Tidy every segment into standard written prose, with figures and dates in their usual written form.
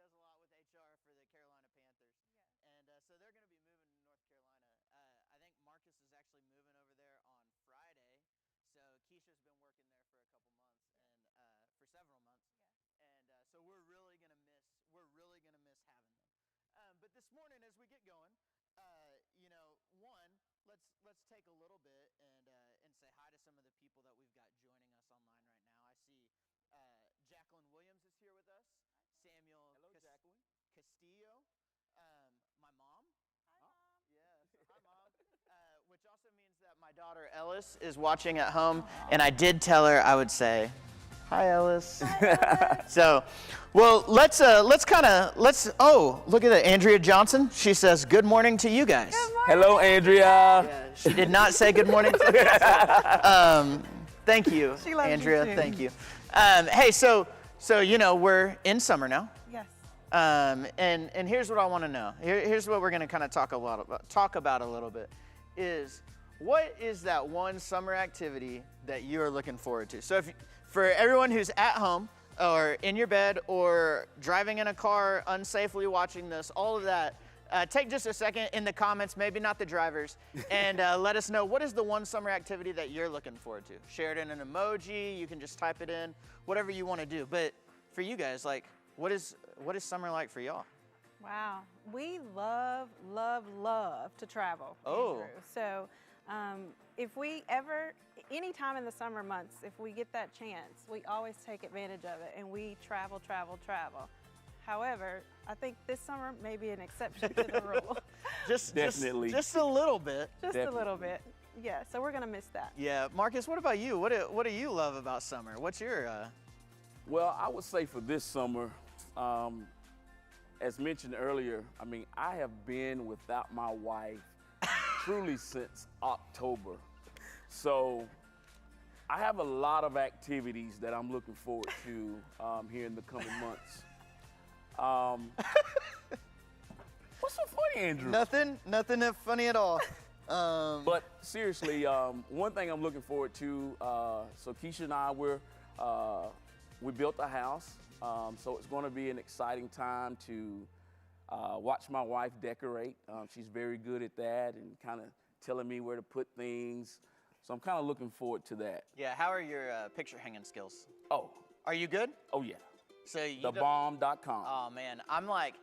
does a lot with HR for the Carolina Panthers. And so they're going to be moving to North Carolina. I think Marcus is actually moving over there on Friday. So Keisha's been working there for a couple months and for several months. And so we're really gonna miss having them. But this morning, as we get going, let's take a little bit and say hi to some of the people that we've got joining us online right now. I see Jacqueline Williams is here with us. Samuel Jacqueline. Castillo, my mom. Hi, Mom. Yeah, so hi, Mom. Which also means that my daughter Ellis is watching at home, and I did tell her I would say, "Hi, Ellis." Hi, Ellis. So, well, let's oh, look at that, Andrea Johnson. She says, "Good morning to you guys." Good morning. Hello, Andrea. Yeah, she did not say good morning to you. Thank you, She loves you Andrea. too. Thank you. Hey, so we're in summer now. Yes. And here's what I want to know. Here's what we're going to kind of talk about a little bit is what is that one summer activity that you are looking forward to? So for everyone who's at home or in your bed or driving in a car unsafely watching this, all of that, take just a second in the comments, maybe not the drivers, and let us know what is the one summer activity that you're looking forward to. Share it in an emoji. You can just type it in, whatever you want to do. But for you guys, like, what is Wow. summer like for y'all? We love to travel. Oh. Andrew. So if we any time in the summer months, if we get that chance, we always take advantage of it and we travel. However, I think this summer may be an exception to the rule. Definitely. Just a little bit. Just a little bit. Yeah, so we're going to miss that. Yeah, Marcus, what about you? What do you love about summer? What's your Well, I would say for this summer, as mentioned earlier, I mean, I have been without my wife truly since October. So I have a lot of activities that I'm looking forward to here in the coming months. What's so funny, Andrew? Nothing funny at all. But seriously, one thing I'm looking forward to, so Keisha and I, we built a house, so it's going to be an exciting time to watch my wife decorate. She's very good at that and kind of telling me where to put things. So I'm kind of looking forward to that. Yeah, how are your picture hanging skills? Oh, Are you good? oh yeah, So thebomb.com. Oh man, I'm like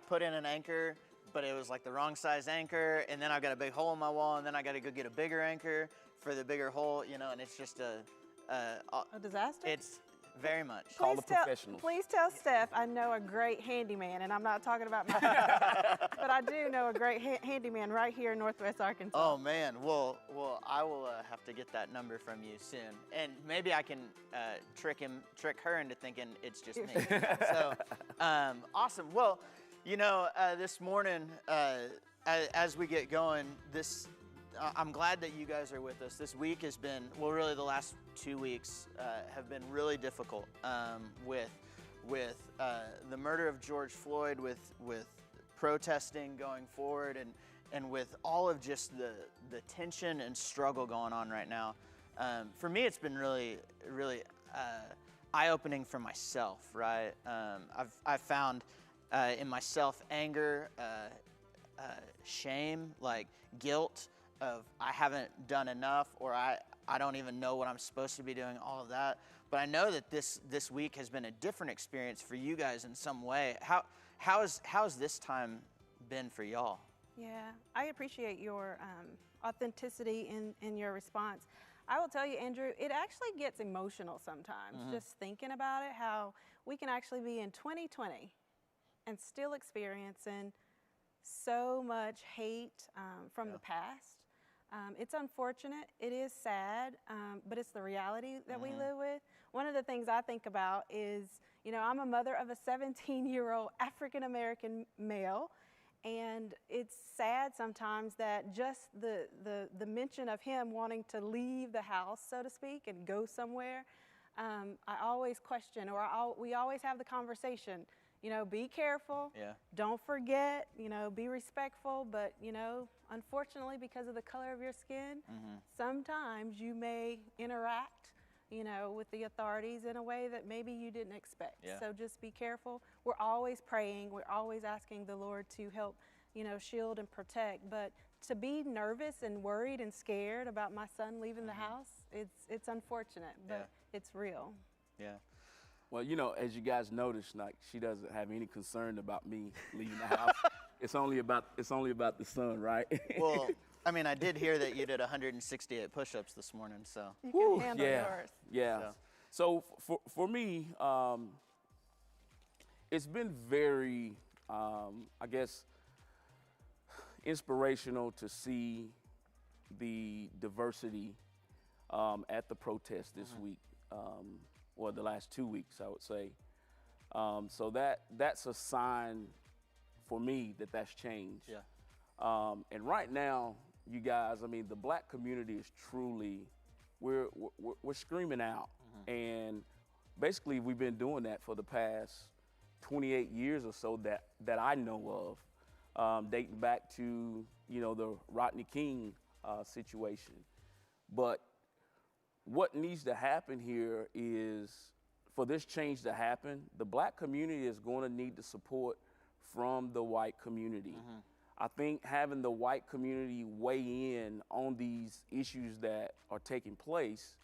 put in an anchor, but it was like the wrong size anchor, and then I've got a big hole in my wall, and then I got to go get a bigger anchor for the bigger hole, and it's just A disaster? it's very much. Call the professionals. Please tell Steph I know a great handyman, and I'm not talking about myself, but I do know a great handyman right here in Northwest Arkansas. Oh man, well, I will have to get that number from you soon, and maybe I can trick her into thinking it's just me. So, awesome. Well, this morning, as we get going, I'm glad that you guys are with us. This week has been, really the last 2 weeks have been really difficult with the murder of George Floyd, with protesting going forward, and with all of just the tension and struggle going on right now. For me, it's been really eye-opening for myself, right? I've found in myself anger, shame, like guilt of I haven't done enough, or I don't even know what I'm supposed to be doing, all of that. But I know that this week has been a different experience for you guys in some way. How's this time been for y'all? Yeah, I appreciate your authenticity in your response. I will tell you, Andrew, it actually gets emotional sometimes, just thinking about it, how we can actually be in 2020 and still experiencing so much hate from the past. It's unfortunate, it is sad, but it's the reality that we live with. One of the things I think about is, I'm a mother of a 17-year-old African-American male, and it's sad sometimes that just the mention of him wanting to leave the house, so to speak, and go somewhere, I always question, or we always have the conversation, be careful, don't forget, be respectful, but, unfortunately, because of the color of your skin, sometimes you may interact you know, with the authorities in a way that maybe you didn't expect. Yeah. So just be careful. We're always praying. We're always asking the Lord to help, you know, shield and protect. But to be nervous and worried and scared about my son leaving the house, it's unfortunate, but it's real. Yeah. Well, you know, as you guys noticed, like she doesn't have any concern about me leaving the house. It's only about the sun, right? Well, I mean, I did hear that you did 168 push-ups this morning, so. You can handle yours. Yeah. So for me, it's been very, I guess, inspirational to see the diversity at the protest this week, or the last 2 weeks, I would say. So that's a sign for me that that's changed. Yeah. And right now, you guys, I mean, the black community is truly, we're screaming out. And basically we've been doing that for the past 28 years or so that I know of, dating back to, you know, the Rodney King situation. But what needs to happen here is, for this change to happen, the black community is going to need the support from the white community. I think having the white community weigh in on these issues that are taking place,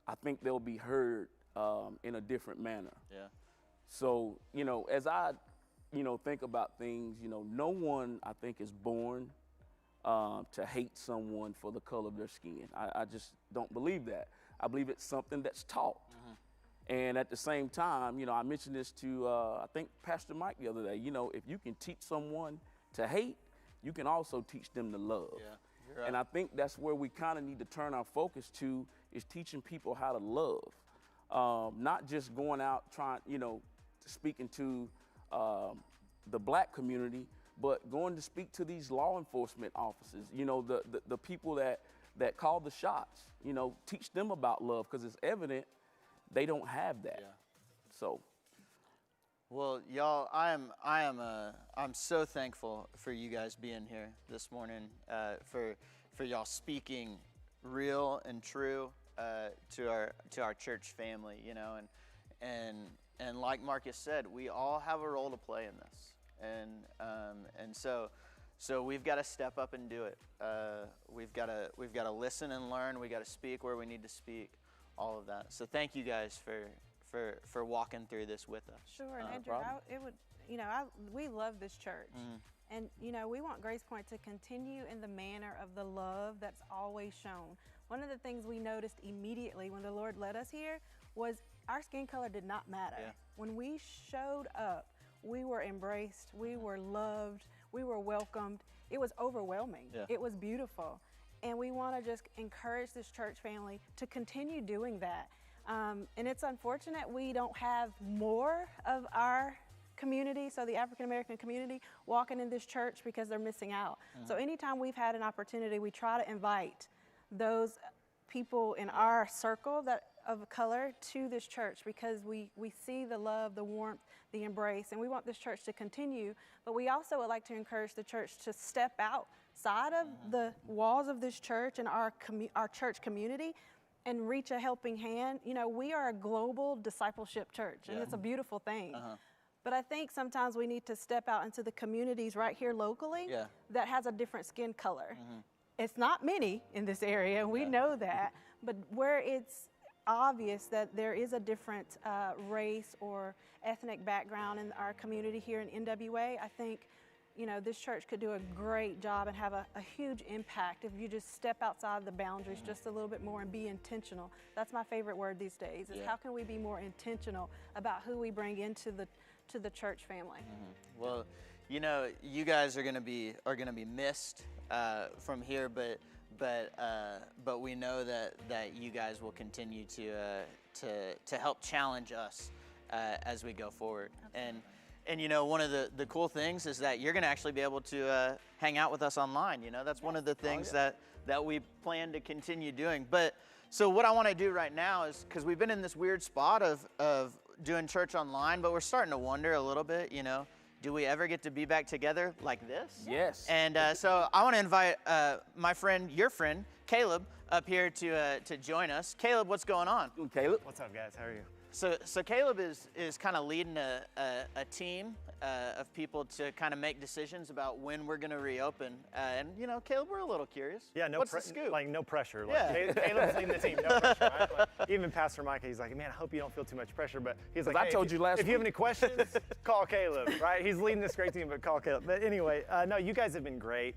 I think they'll be heard in a different manner. Yeah. So, you know, as I, you know, think about things, you know, no one, I think, is born to hate someone for the color of their skin. I just don't believe that. I believe it's something that's taught. And at the same time, you know, I mentioned this to, I think, Pastor Mike the other day. You know, if you can teach someone to hate, you can also teach them to love. Yeah, you're right. And I think that's where we kind of need to turn our focus to, is teaching people how to love. Not just going out trying, you know, speaking to the black community, but going to speak to these law enforcement officers, you know, the people that call the shots, you know, teach them about love, because it's evident they don't have that. Yeah. So. Well, y'all, I'm so thankful for you guys being here this morning, for y'all speaking real and true to our church family, you know, and like Marcus said, we all have a role to play in this, and so we've got to step up and do it. We've got to listen and learn. We got to speak where we need to speak, all of that. So thank you guys for walking through this with us. Sure, and Andrew, we love this church. And, you know, we want Grace Point to continue in the manner of the love that's always shown. One of the things we noticed immediately when the Lord led us here was our skin color did not matter. Yeah. When we showed up, we were embraced, we were loved, we were welcomed. It was overwhelming. Yeah. It was beautiful. And we want to just encourage this church family to continue doing that. And it's unfortunate we don't have more of our community, so the African American community, walking in this church because they're missing out. So anytime we've had an opportunity, we try to invite those people in our circle of color to this church, because we see the love, the warmth, the embrace, and we want this church to continue. But we also would like to encourage the church to step outside of the walls of this church and our church community and reach a helping hand. You know, we are a global discipleship church, and it's a beautiful thing. But I think sometimes we need to step out into the communities right here locally that has a different skin color. It's not many in this area, we know that, but where it's obvious that there is a different race or ethnic background in our community here in NWA, I think, you know, this church could do a great job and have a huge impact if you just step outside the boundaries just a little bit more and be intentional. That's my favorite word these days, is how can we be more intentional about who we bring into the church family. Well, you know, you guys are gonna be missed from here, but we know that you guys will continue to help challenge us as we go forward. And you know, one of the cool things is that you're gonna actually be able to hang out with us online. You know, that's one of the things that we plan to continue doing. But so what I want to do right now is, because we've been in this weird spot of doing church online, but we're starting to wonder a little bit, you know, do we ever get to be back together like this? Yes. And so I want to invite my friend, your friend, Caleb up here to join us. Caleb, what's going on? Caleb. What's up, guys? How are you? So Caleb is kind of leading a team of people to kind of make decisions about when we're going to reopen. And you know, Caleb, we're a little curious. Yeah, What's the scoop? Like no pressure. Like, Yeah. Caleb's leading the team, no pressure. Right? Like, even Pastor Micah, he's like, man, I hope you don't feel too much pressure. But he's like, I hey, told you last if you have week. any questions, call Caleb. Right? He's leading this great team, but call Caleb. But anyway, no, you guys have been great.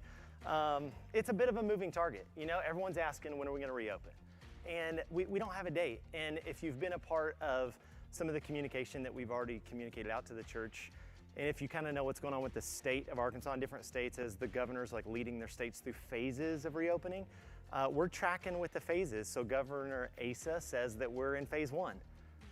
It's a bit of a moving target. You know, everyone's asking when are we going to reopen, and we don't have a date. And if you've been a part of some of the communication that we've already communicated out to the church, and if you kind of know what's going on with the state of Arkansas in different states as the governor's like leading their states through phases of reopening, we're tracking with the phases. So Governor Asa says that we're in phase 1.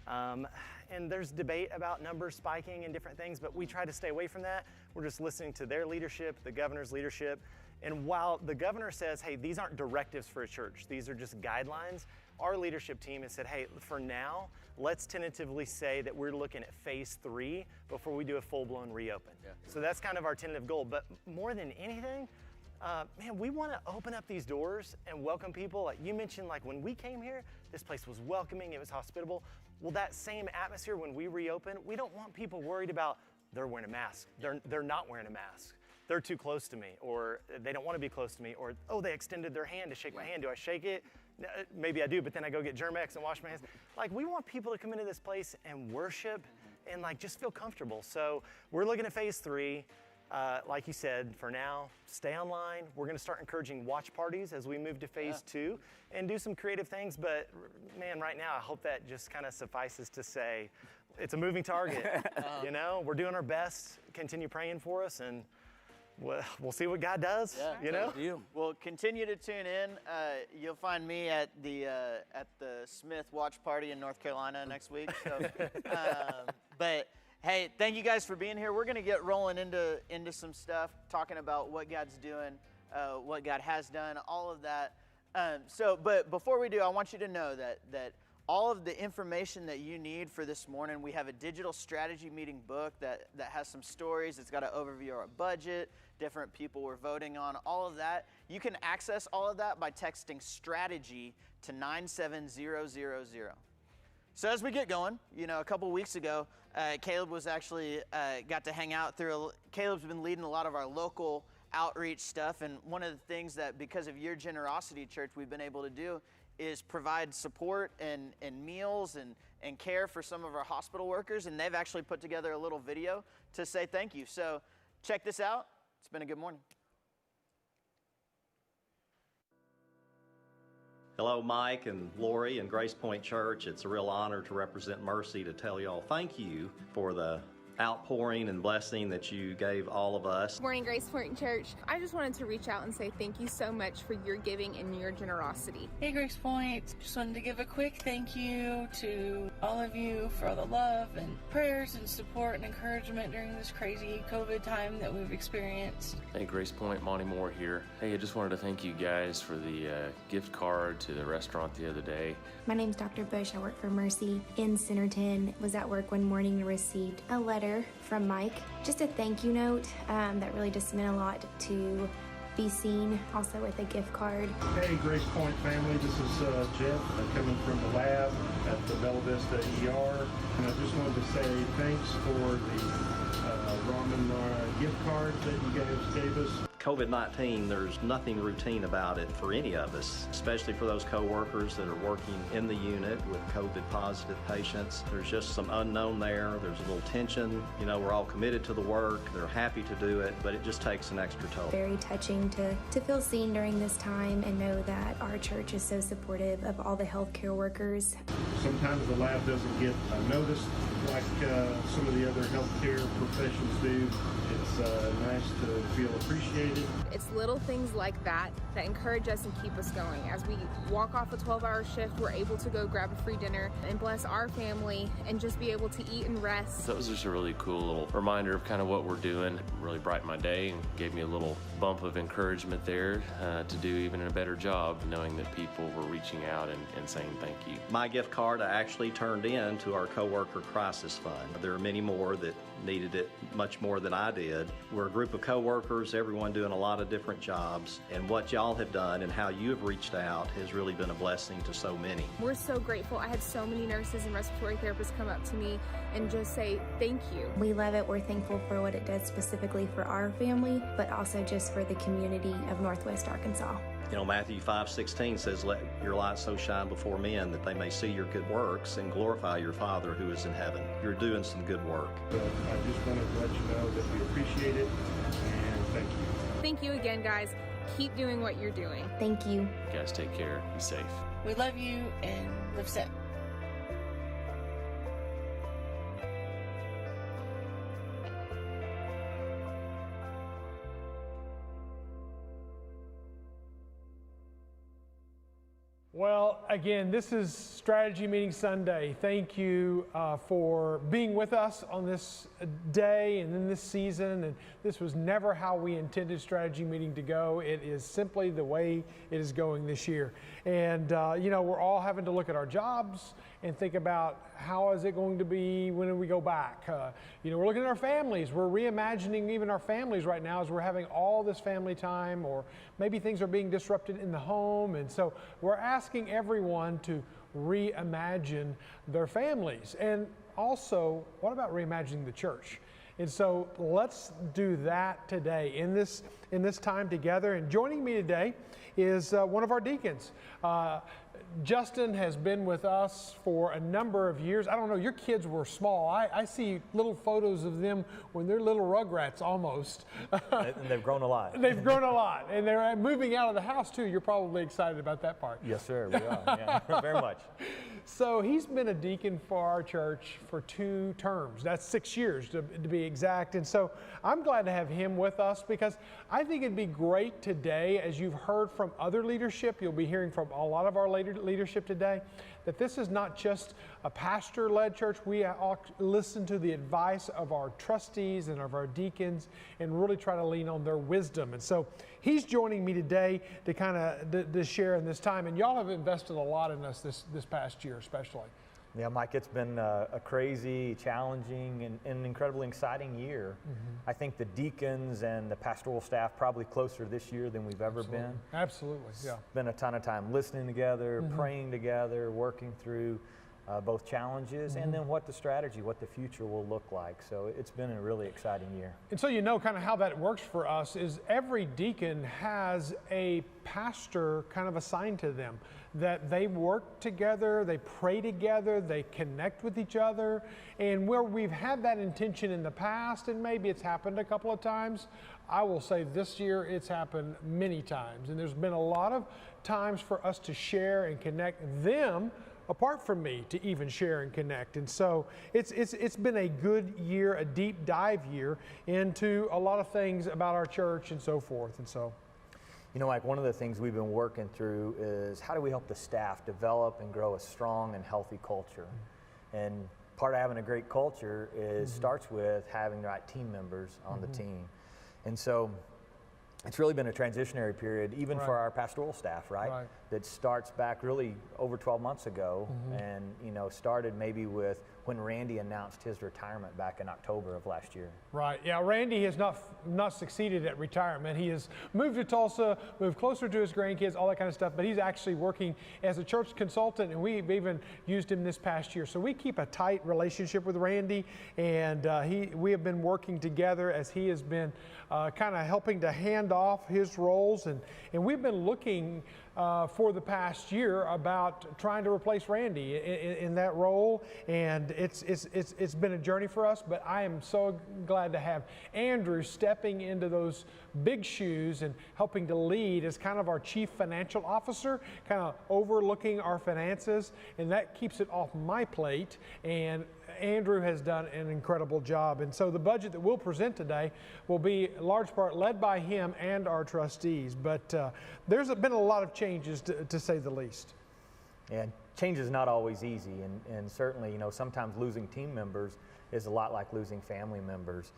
And there's debate about numbers spiking and different things, but we try to stay away from that. We're just listening to their leadership, the governor's leadership. And while the governor says, hey, these aren't directives for a church, these are just guidelines, our leadership team has said, hey, for now, let's tentatively say that we're looking at phase 3 before we do a full-blown reopen. Yeah. So that's kind of our tentative goal. But more than anything, man, we want to open up these doors and welcome people. Like you mentioned, like when we came here, this place was welcoming, it was hospitable. Well, that same atmosphere when we reopen, we don't want people worried about they're wearing a mask, they're not wearing a mask, they're too close to me, or they don't want to be close to me, or, oh, they extended their hand to shake my hand. Do I shake it? Maybe I do, but then I go get Germ-X and wash my hands. Like, we want people to come into this place and worship and like just feel comfortable. So we're looking at phase 3. Like you said, for now, stay online. We're going to start encouraging watch parties as we move to phase 2 and do some creative things. But man, right now, I hope that just kind of suffices to say it's a moving target. You know, we're doing our best. Continue praying for us, and we'll see what God does. Yeah. You know. Well, continue to tune in. You'll find me at the Smith Watch Party in North Carolina next week. So, but hey, thank you guys for being here. We're going to get rolling into some stuff, talking about what God's doing, what God has done, all of that. But before we do, I want you to know that all of the information that you need for this morning, we have a digital strategy meeting book that has some stories. It's got an overview of our budget, different people we're voting on, all of that. You can access all of that by texting strategy to 97000. So as we get going, you know, a couple weeks ago, Caleb was actually got to hang out Caleb's been leading a lot of our local outreach stuff, and one of the things that, because of your generosity, church, we've been able to do is provide support and meals and care for some of our hospital workers, and they've actually put together a little video to say thank you. So check this out. It's been a good morning. Hello, Mike and Lori and Grace Point Church. It's a real honor to represent Mercy to tell y'all thank you for the outpouring and blessing that you gave all of us. Good morning, Grace Point Church. I just wanted to reach out and say thank you so much for your giving and your generosity. Hey, Grace Point. Just wanted to give a quick thank you to all of you for all the love and prayers and support and encouragement during this crazy COVID time that we've experienced. Hey, Grace Point, Monty Moore here. Hey, I just wanted to thank you guys for the gift card to the restaurant the other day. My name's Dr. Bush. I work for Mercy in Centerton. Was at work one morning and received a letter from Mike. Just a thank you note that really just meant a lot to be seen, also with a gift card. Hey, Grace Point family, this is Jeff coming from the lab at the Bella Vista ER. And I just wanted to say thanks for the ramen gift card that you guys gave us. COVID-19, there's nothing routine about it for any of us, especially for those co-workers that are working in the unit with COVID-positive patients. There's just some unknown there. There's a little tension. You know, we're all committed to the work. They're happy to do it, but it just takes an extra toll. Very touching to feel seen during this time and know that our church is so supportive of all the healthcare workers. Sometimes the lab doesn't get noticed like some of the other healthcare professions do. It's nice to feel appreciated. It's little things like that encourage us and keep us going. As we walk off a 12-hour shift, we're able to go grab a free dinner and bless our family and just be able to eat and rest. That was just a really cool little reminder of kind of what we're doing. It really brightened my day and gave me a little bump of encouragement there to do even a better job, knowing that people were reaching out and saying thank you. My gift card I actually turned in to our coworker crisis fund. There are many more that needed it much more than I did. good. We're a group of coworkers, everyone doing a lot of different jobs, and what y'all have done and how you have reached out has really been a blessing to so many. We're so grateful. I had so many nurses and respiratory therapists come up to me and just say thank you. We love it. We're thankful for what it does specifically for our family, but also just for the community of Northwest Arkansas. You know, Matthew 5:16 says, "Let your light so shine before men that they may see your good works and glorify your Father who is in heaven." You're doing some good work. So I just wanted to let you know that we appreciate it, and thank you. Thank you again, guys. Keep doing what you're doing. Thank you. You guys take care. Be safe. We love you and live set. Well, again, this is Strategy Meeting Sunday. Thank you for being with us on this day and in this season. And this was never how we intended Strategy Meeting to go. It is simply the way it is going this year. And, you know, we're all having to look at our jobs and think about how is it going to be when we go back. You know, we're looking at our families. We're reimagining even our families right now as we're having all this family time, or maybe things are being disrupted in the home. And so we're asking everyone to reimagine their families. And also, what about reimagining the church? And so let's do that today in this time together. And joining me today is one of our deacons. Justin has been with us for a number of years. I don't know, your kids were small. I see little photos of them when they're little rugrats almost. And they've grown a lot. They've grown a lot. And they're moving out of the house too. You're probably excited about that part. Yes, sir, we are. Yeah, very much. So he's been a deacon for our church for 2 terms. That's 6 years to be exact. And so I'm glad to have him with us, because I think it'd be great today, as you've heard from other leadership, you'll be hearing from a lot of our leadership today, that this is not just a pastor-led church. We listen to the advice of our trustees and of our deacons and really try to lean on their wisdom. And so he's joining me today to kind of to share in this time. And y'all have invested a lot in us this past year especially. Yeah, Mike, it's been a crazy, challenging, and incredibly exciting year. Mm-hmm. I think the deacons and the pastoral staff probably closer this year than we've ever been. Absolutely, yeah. Spent a ton of time listening together, mm-hmm. praying together, working through both challenges, mm-hmm. and then what the strategy, what the future will look like. So it's been a really exciting year. And so you know kind of how that works for us is every deacon has a pastor kind of assigned to them, that they work together, they pray together, they connect with each other. And where we've had that intention in the past, and maybe it's happened a couple of times, I will say this year it's happened many times. And there's been a lot of times for us to share and connect them apart from me to even share and connect. And so it's been a good year, a deep dive year into a lot of things about our church and so forth. And so, you know, Mike, one of the things we've been working through is how do we help the staff develop and grow a strong and healthy culture? Mm-hmm. And part of having a great culture is mm-hmm. starts with having the right team members on mm-hmm. the team. And so it's really been a transitionary period, even right. for our pastoral staff, right? That starts back really over 12 months ago, mm-hmm. and you know, started maybe with when Randy announced his retirement back in October of last year. Right, yeah, Randy has not succeeded at retirement. He has moved to Tulsa, moved closer to his grandkids, all that kind of stuff, but he's actually working as a church consultant, and we've even used him this past year. So we keep a tight relationship with Randy, and we have been working together as he has been kind of helping to hand off his roles, and we've been looking for the past year about trying to replace Randy in that role, and it's been a journey for us, but I am so glad to have Andrew stepping into those big shoes and helping to lead as kind of our chief financial officer, kind of overlooking our finances, and that keeps it off my plate, and Andrew has done an incredible job. And so the budget that we'll present today will be in large part led by him and our trustees. But there's been a lot of changes, to say the least. And change is not always easy. And certainly, you know, sometimes losing team members is a lot like losing family members.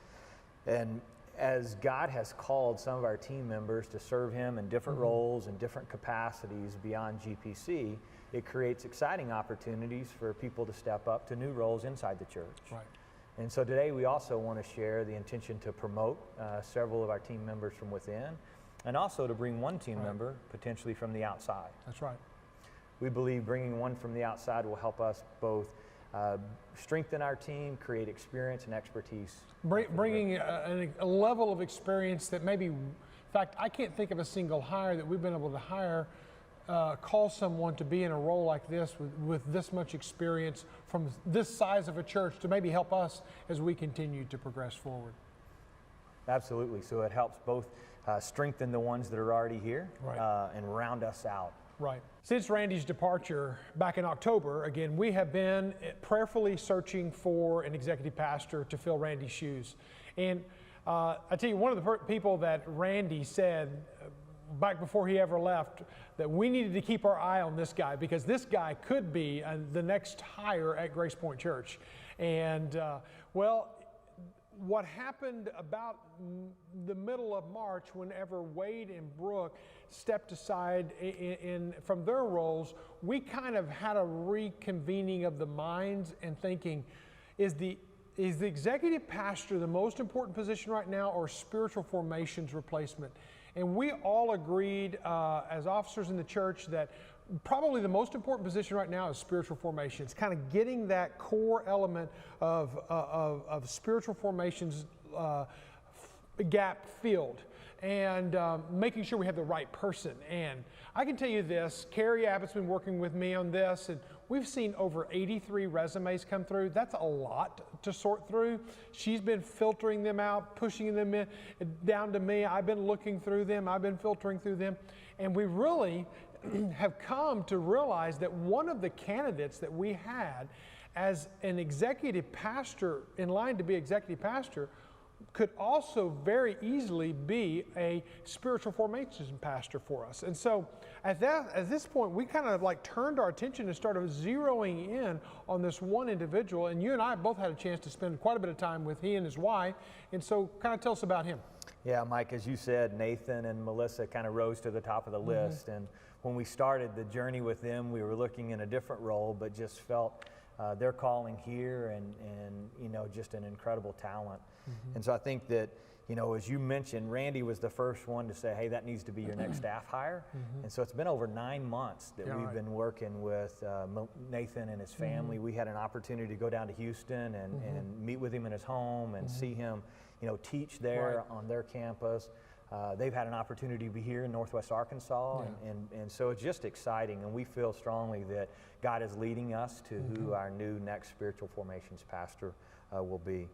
And as God has called some of our team members to serve Him in different mm-hmm. roles and different capacities beyond GPC, it creates exciting opportunities for people to step up to new roles inside the church. Right. And so today we also want to share the intention to promote several of our team members from within, and also to bring one team member potentially from the outside. That's right. We believe bringing one from the outside will help us both strengthen our team, create experience and expertise. Bringing a level of experience that maybe, in fact, I can't think of a single hire that we've been able to hire, call someone to be in a role like this with this much experience from this size of a church to maybe help us as we continue to progress forward. Absolutely. So it helps both strengthen the ones that are already here, right, and round us out. Right. Since Randy's departure back in October, again, we have been prayerfully searching for an executive pastor to fill Randy's shoes. And I tell you, one of the people that Randy said back before he ever left that we needed to keep our eye on this guy, because this guy could be the next hire at Grace Point Church. And well, what happened about the middle of March, whenever Wade and Brooke stepped aside from their roles, we kind of had a reconvening of the minds and thinking, is the executive pastor the most important position right now, or spiritual formations replacement? And we all agreed as officers in the church that probably the most important position right now is spiritual formations, kind of getting that core element of spiritual formations gap filled, and making sure we have the right person. And I can tell you this, Carrie Abbott's been working with me on this, and we've seen over 83 resumes come through. That's a lot to sort through. She's been filtering them out, pushing them in down to me. I've been looking through them. I've been filtering through them. And we really have come to realize that one of the candidates that we had as an executive pastor, in line to be executive pastor, could also very easily be a spiritual formations pastor for us. And so at this point, we kind of like turned our attention and started zeroing in on this one individual. And you and I both had a chance to spend quite a bit of time with he and his wife. And so kind of tell us about him. Yeah, Mike, as you said, Nathan and Melissa kind of rose to the top of the list. And when we started the journey with them, we were looking in a different role, but just felt their calling here and you know, just an incredible talent. And so I think that, you know, as you mentioned, Randy was the first one to say, hey, that needs to be your next staff hire. And so it's been over 9 months that we've been working with Nathan and his family. We had an opportunity to go down to Houston and meet with him in his home and see him, you know, teach there on their campus. They've had an opportunity to be here in Northwest Arkansas, and so it's just exciting, and we feel strongly that God is leading us to who our new next spiritual formations pastor will be.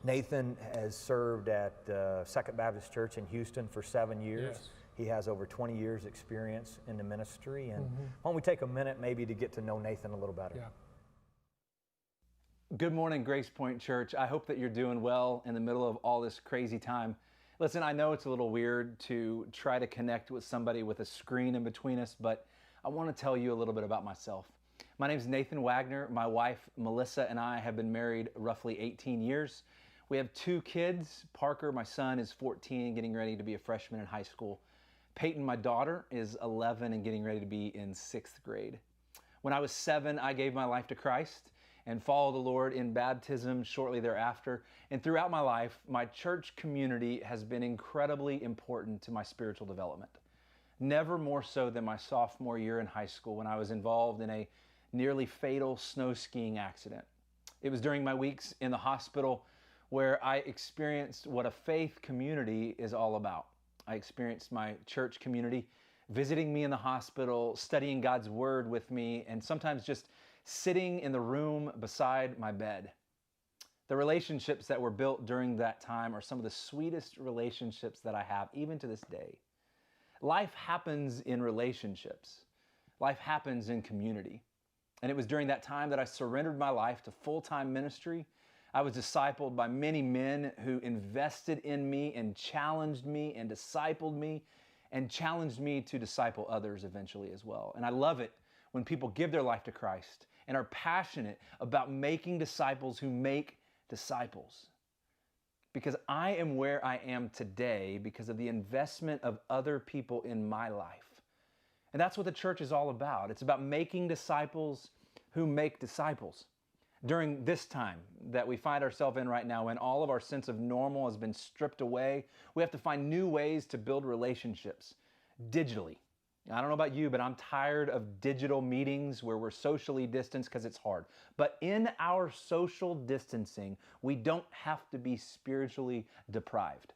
Nathan has served at Second Baptist Church in Houston for 7 years. Yes. He has over 20 years experience in the ministry, and why don't we take a minute maybe to get to know Nathan a little better. Yeah. Good morning, Grace Point Church. I hope that you're doing well in the middle of all this crazy time. Listen, I know it's a little weird to try to connect with somebody with a screen in between us, but I want to tell you a little bit about myself. My name is Nathan Wagner. My wife, Melissa, and I have been married roughly 18 years. We have 2 kids. Parker, my son, is 14, getting ready to be a freshman in high school. Peyton, my daughter, is 11 and getting ready to be in 6th grade. When I was 7, I gave my life to Christ and followed the Lord in baptism shortly thereafter. And throughout my life, my church community has been incredibly important to my spiritual development. Never more so than my sophomore year in high school when I was involved in a nearly fatal snow skiing accident. It was during my weeks in the hospital where I experienced what a faith community is all about. I experienced my church community visiting me in the hospital, studying God's word with me, and sometimes just sitting in the room beside my bed. The relationships that were built during that time are some of the sweetest relationships that I have, even to this day. Life happens in relationships. Life happens in community. And it was during that time that I surrendered my life to full-time ministry. I was discipled by many men who invested in me and challenged me and discipled me and challenged me to disciple others eventually as well. And I love it when people give their life to Christ and are passionate about making disciples who make disciples. Because I am where I am today because of the investment of other people in my life. And that's what the church is all about. It's about making disciples who make disciples. during this time that we find ourselves in right now, when all of our sense of normal has been stripped away, we have to find new ways to build relationships digitally. I don't know about you, but I'm tired of digital meetings where we're socially distanced because it's hard. But in our social distancing, we don't have to be spiritually deprived.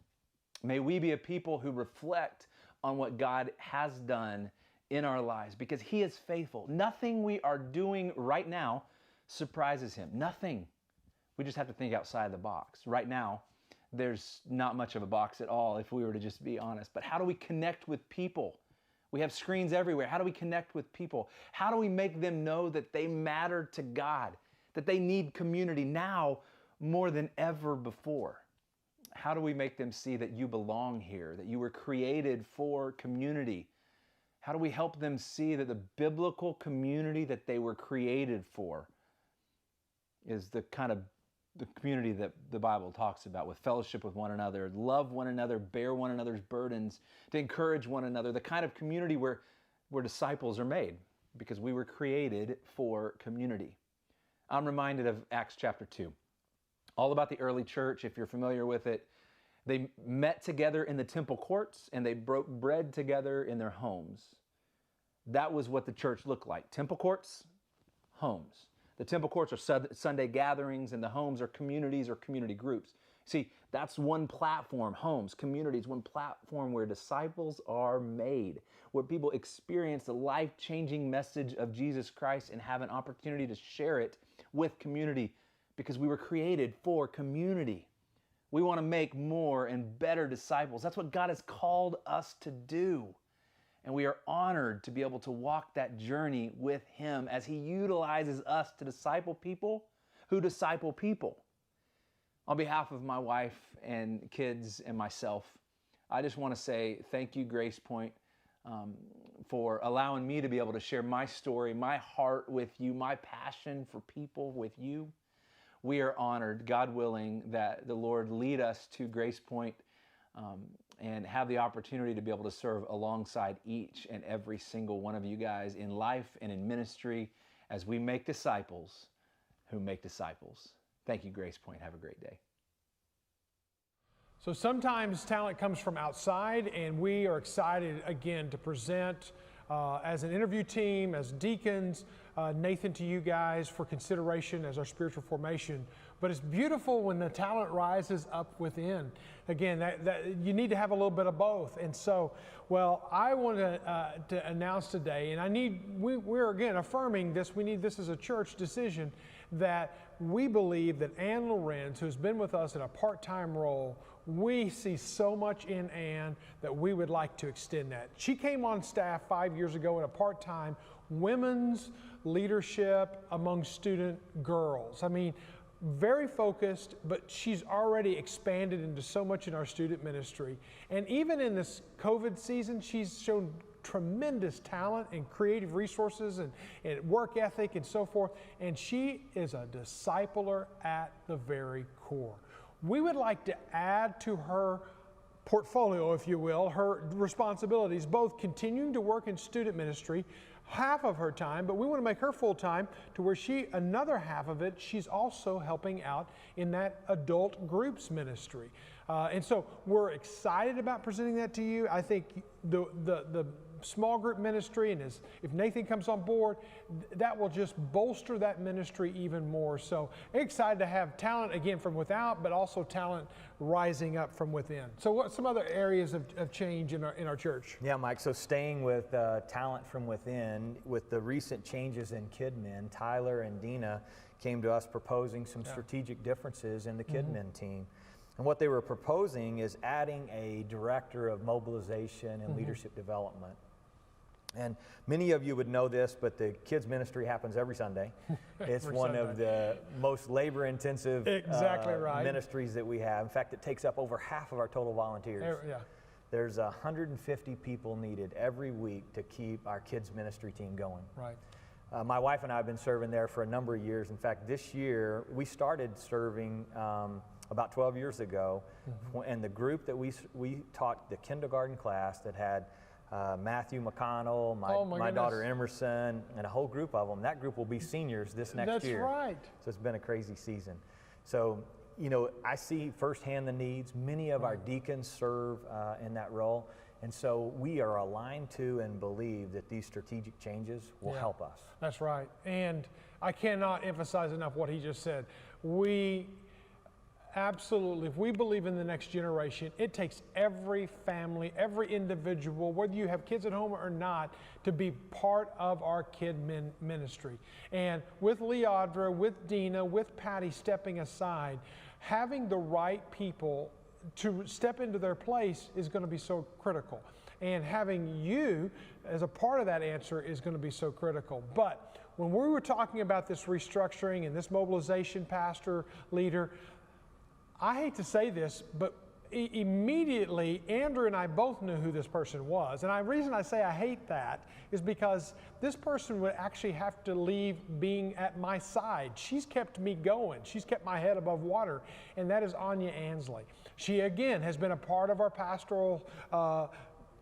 May we be a people who reflect on what God has done in our lives, because He is faithful. Nothing we are doing right now surprises Him. Nothing. We just have to think outside the box. Right now, there's not much of a box at all, if we were to just be honest. But how do we connect with people? We have screens everywhere. How do we connect with people? How do we make them know that they matter to God, that they need community now more than ever before? How do we make them see that you belong here, that you were created for community? How do we help them see that the biblical community that they were created for is the kind of the community that the Bible talks about, with fellowship with one another, love one another, bear one another's burdens, to encourage one another, the kind of community where disciples are made, because we were created for community. I'm reminded of Acts chapter 2, all about the early church. If you're familiar with it, they met together in the temple courts and they broke bread together in their homes. That was what the church looked like. Temple courts, homes. The temple courts are Sunday gatherings, and the homes are communities or community groups. See, that's one platform, homes, communities, one platform where disciples are made, where people experience the life-changing message of Jesus Christ and have an opportunity to share it with community, because we were created for community. We want to make more and better disciples. That's what God has called us to do. And we are honored to be able to walk that journey with Him as He utilizes us to disciple people who disciple people. On behalf of my wife and kids and myself, I just want to say thank you, Grace Point, for allowing me to be able to share my story, my heart with you, my passion for people with you. We are honored, God willing, that the Lord lead us to Grace Point and have the opportunity to be able to serve alongside each and every single one of you guys in life and in ministry as we make disciples who make disciples. Thank you, Grace Point. Have a great day. So sometimes talent comes from outside, and we are excited again to present as an interview team, as deacons, Nathan to you guys for consideration as our spiritual formation. But it's beautiful when the talent rises up within. Again, that you need to have a little bit of both. And so, well, I want to announce today, and we're again affirming this. We need this as a church decision, that we believe that Ann Lorenz, who's been with us in a part-time role, we see so much in Ann that we would like to extend that. She came on staff 5 years ago in a part-time women's leadership among student girls. I mean, very focused, but she's already expanded into so much in our student ministry. And even in this COVID season, she's shown tremendous talent and creative resources and work ethic and so forth. And she is a discipler at the very core. We would like to add to her portfolio, if you will, her responsibilities, both continuing to work in student ministry, half of her time, but we want to make her full-time to where another half of it, she's also helping out in that adult groups ministry. And so we're excited about presenting that to you. I think the small group ministry, and if Nathan comes on board, that will just bolster that ministry even more. So excited to have talent again from without, but also talent rising up from within. So what some other areas of change in our church? Yeah, Mike, so staying with talent from within, with the recent changes in KidMin, Tyler and Dina came to us proposing some strategic differences in the KidMin team. And what they were proposing is adding a director of mobilization and leadership development. And many of you would know this, but the kids ministry happens every Sunday. It's one of the most labor-intensive ministries that we have. In fact, it takes up over half of our total volunteers. There's 150 people needed every week to keep our kids ministry team going. Right. My wife and I have been serving there for a number of years. In fact, this year we started serving about 12 years ago, and the group that we taught, the kindergarten class that had Matthew McConnell, my daughter Emerson, and a whole group of them. That group will be seniors this next year. That's right. So it's been a crazy season. So, you know, I see firsthand the needs. Many of our deacons serve in that role. And so we are aligned to and believe that these strategic changes will help us. That's right. And I cannot emphasize enough what he just said. We absolutely, if we believe in the next generation, it takes every family, every individual, whether you have kids at home or not, to be part of our kid ministry. And with Leandra, with Dina, with Patty stepping aside, having the right people to step into their place is going to be so critical. And having you as a part of that answer is going to be so critical. But when we were talking about this restructuring and this mobilization, pastor, leader, I hate to say this, but immediately Andrew and I both knew who this person was. And the reason I say I hate that is because this person would actually have to leave being at my side. She's kept me going. She's kept my head above water, and that is Anya Ansley. She, again, has been a part of our pastoral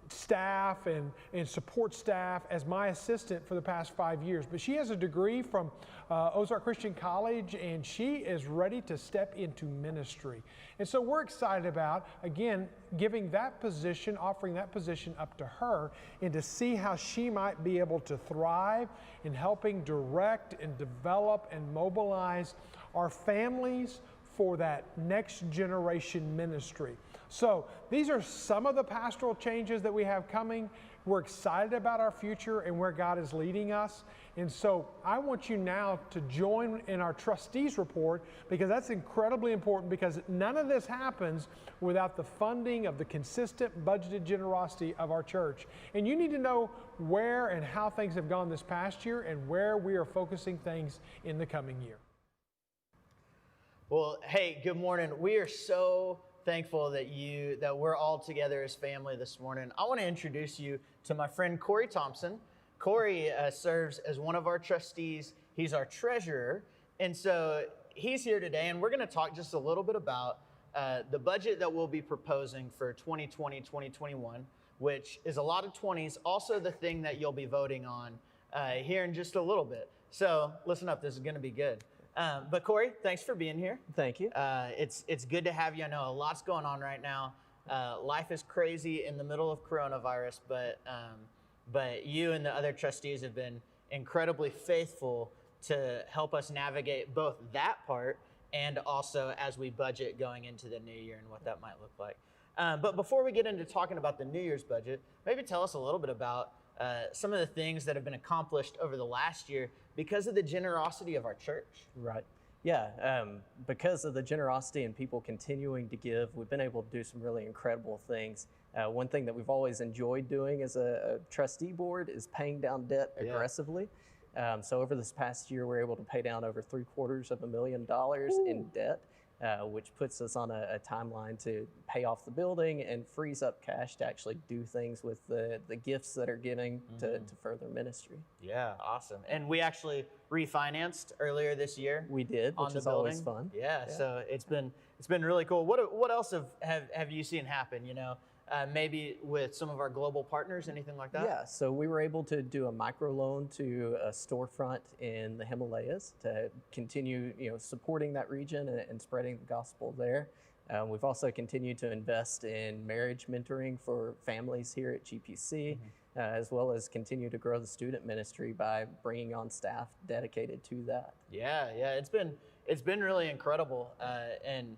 staff and support staff as my assistant for the past 5 years. But she has a degree from Ozark Christian College, and she is ready to step into ministry. And so we're excited about, again, giving that position, offering that position up to her, and to see how she might be able to thrive in helping direct and develop and mobilize our families for that next generation ministry. So these are some of the pastoral changes that we have coming. We're excited about our future and where God is leading us. And so I want you now to join in our trustees report, because that's incredibly important, because none of this happens without the funding of the consistent budgeted generosity of our church. And you need to know where and how things have gone this past year and where we are focusing things in the coming year. Well, hey, good morning. We are so thankful that we're all together as family this morning. I want to introduce you to my friend Corey Thompson. Corey serves as one of our trustees. He's our treasurer. And so he's here today, and we're going to talk just a little bit about the budget that we'll be proposing for 2020-2021, which is a lot of 20s, also the thing that you'll be voting on here in just a little bit. So listen up, this is going to be good. But Corey, thanks for being here. Thank you. It's good to have you. I know a lot's going on right now. Life is crazy in the middle of coronavirus, but you and the other trustees have been incredibly faithful to help us navigate both that part and also as we budget going into the new year and what that might look like. But before we get into talking about the New Year's budget, maybe tell us a little bit about some of the things that have been accomplished over the last year because of the generosity of our church. Right. Yeah. Because of the generosity and people continuing to give, we've been able to do some really incredible things. One thing that we've always enjoyed doing as a trustee board is paying down debt aggressively. So over this past year, we're able to pay down over $750,000 in debt, which puts us on a timeline to pay off the building and frees up cash to actually do things with the gifts that are giving to further ministry. Yeah, awesome. And we actually refinanced earlier this year. We did, which is always fun. Yeah, so it's been really cool. What else have you seen happen? You know, maybe with some of our global partners, anything like that? Yeah, so we were able to do a microloan to a storefront in the Himalayas to continue, supporting that region and spreading the gospel there. We've also continued to invest in marriage mentoring for families here at GPC, as well as continue to grow the student ministry by bringing on staff dedicated to that. Yeah, it's been really incredible, and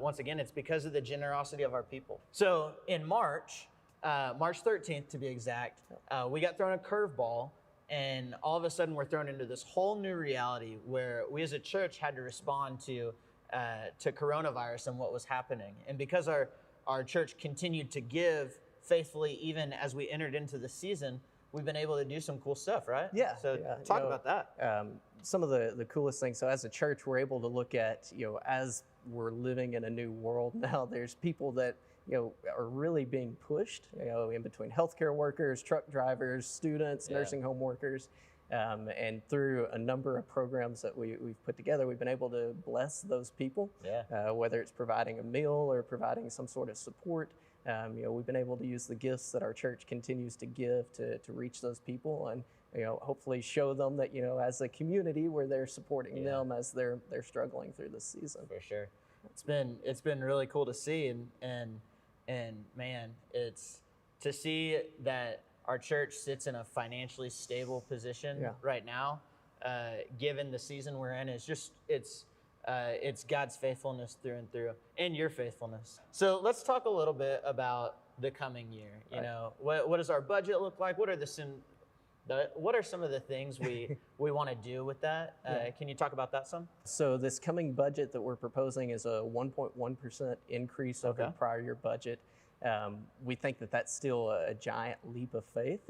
once again, it's because of the generosity of our people. So in March 13th to be exact, we got thrown a curveball, and all of a sudden we're thrown into this whole new reality where we as a church had to respond to coronavirus and what was happening. And because our church continued to give faithfully even as we entered into the season, we've been able to do some cool stuff, right? Yeah. So talk about that. Some of the coolest things. So as a church, we're able to look at, as we're living in a new world now, there's people that, are really being pushed, in between healthcare workers, truck drivers, students, nursing home workers. And through a number of programs that we've put together, we've been able to bless those people, whether it's providing a meal or providing some sort of support. We've been able to use the gifts that our church continues to give to reach those people and, hopefully show them that, as a community where they're supporting them as they're struggling through this season. For sure. It's been really cool to see and man, it's to see that our church sits in a financially stable position right now, given the season we're in, it's God's faithfulness through and through, and your faithfulness. So let's talk a little bit about the coming year. What does our budget look like? What are some of the things we want to do with that? Can you talk about that some? So this coming budget that we're proposing is a 1.1% increase over the prior year budget. We think that that's still a giant leap of faith,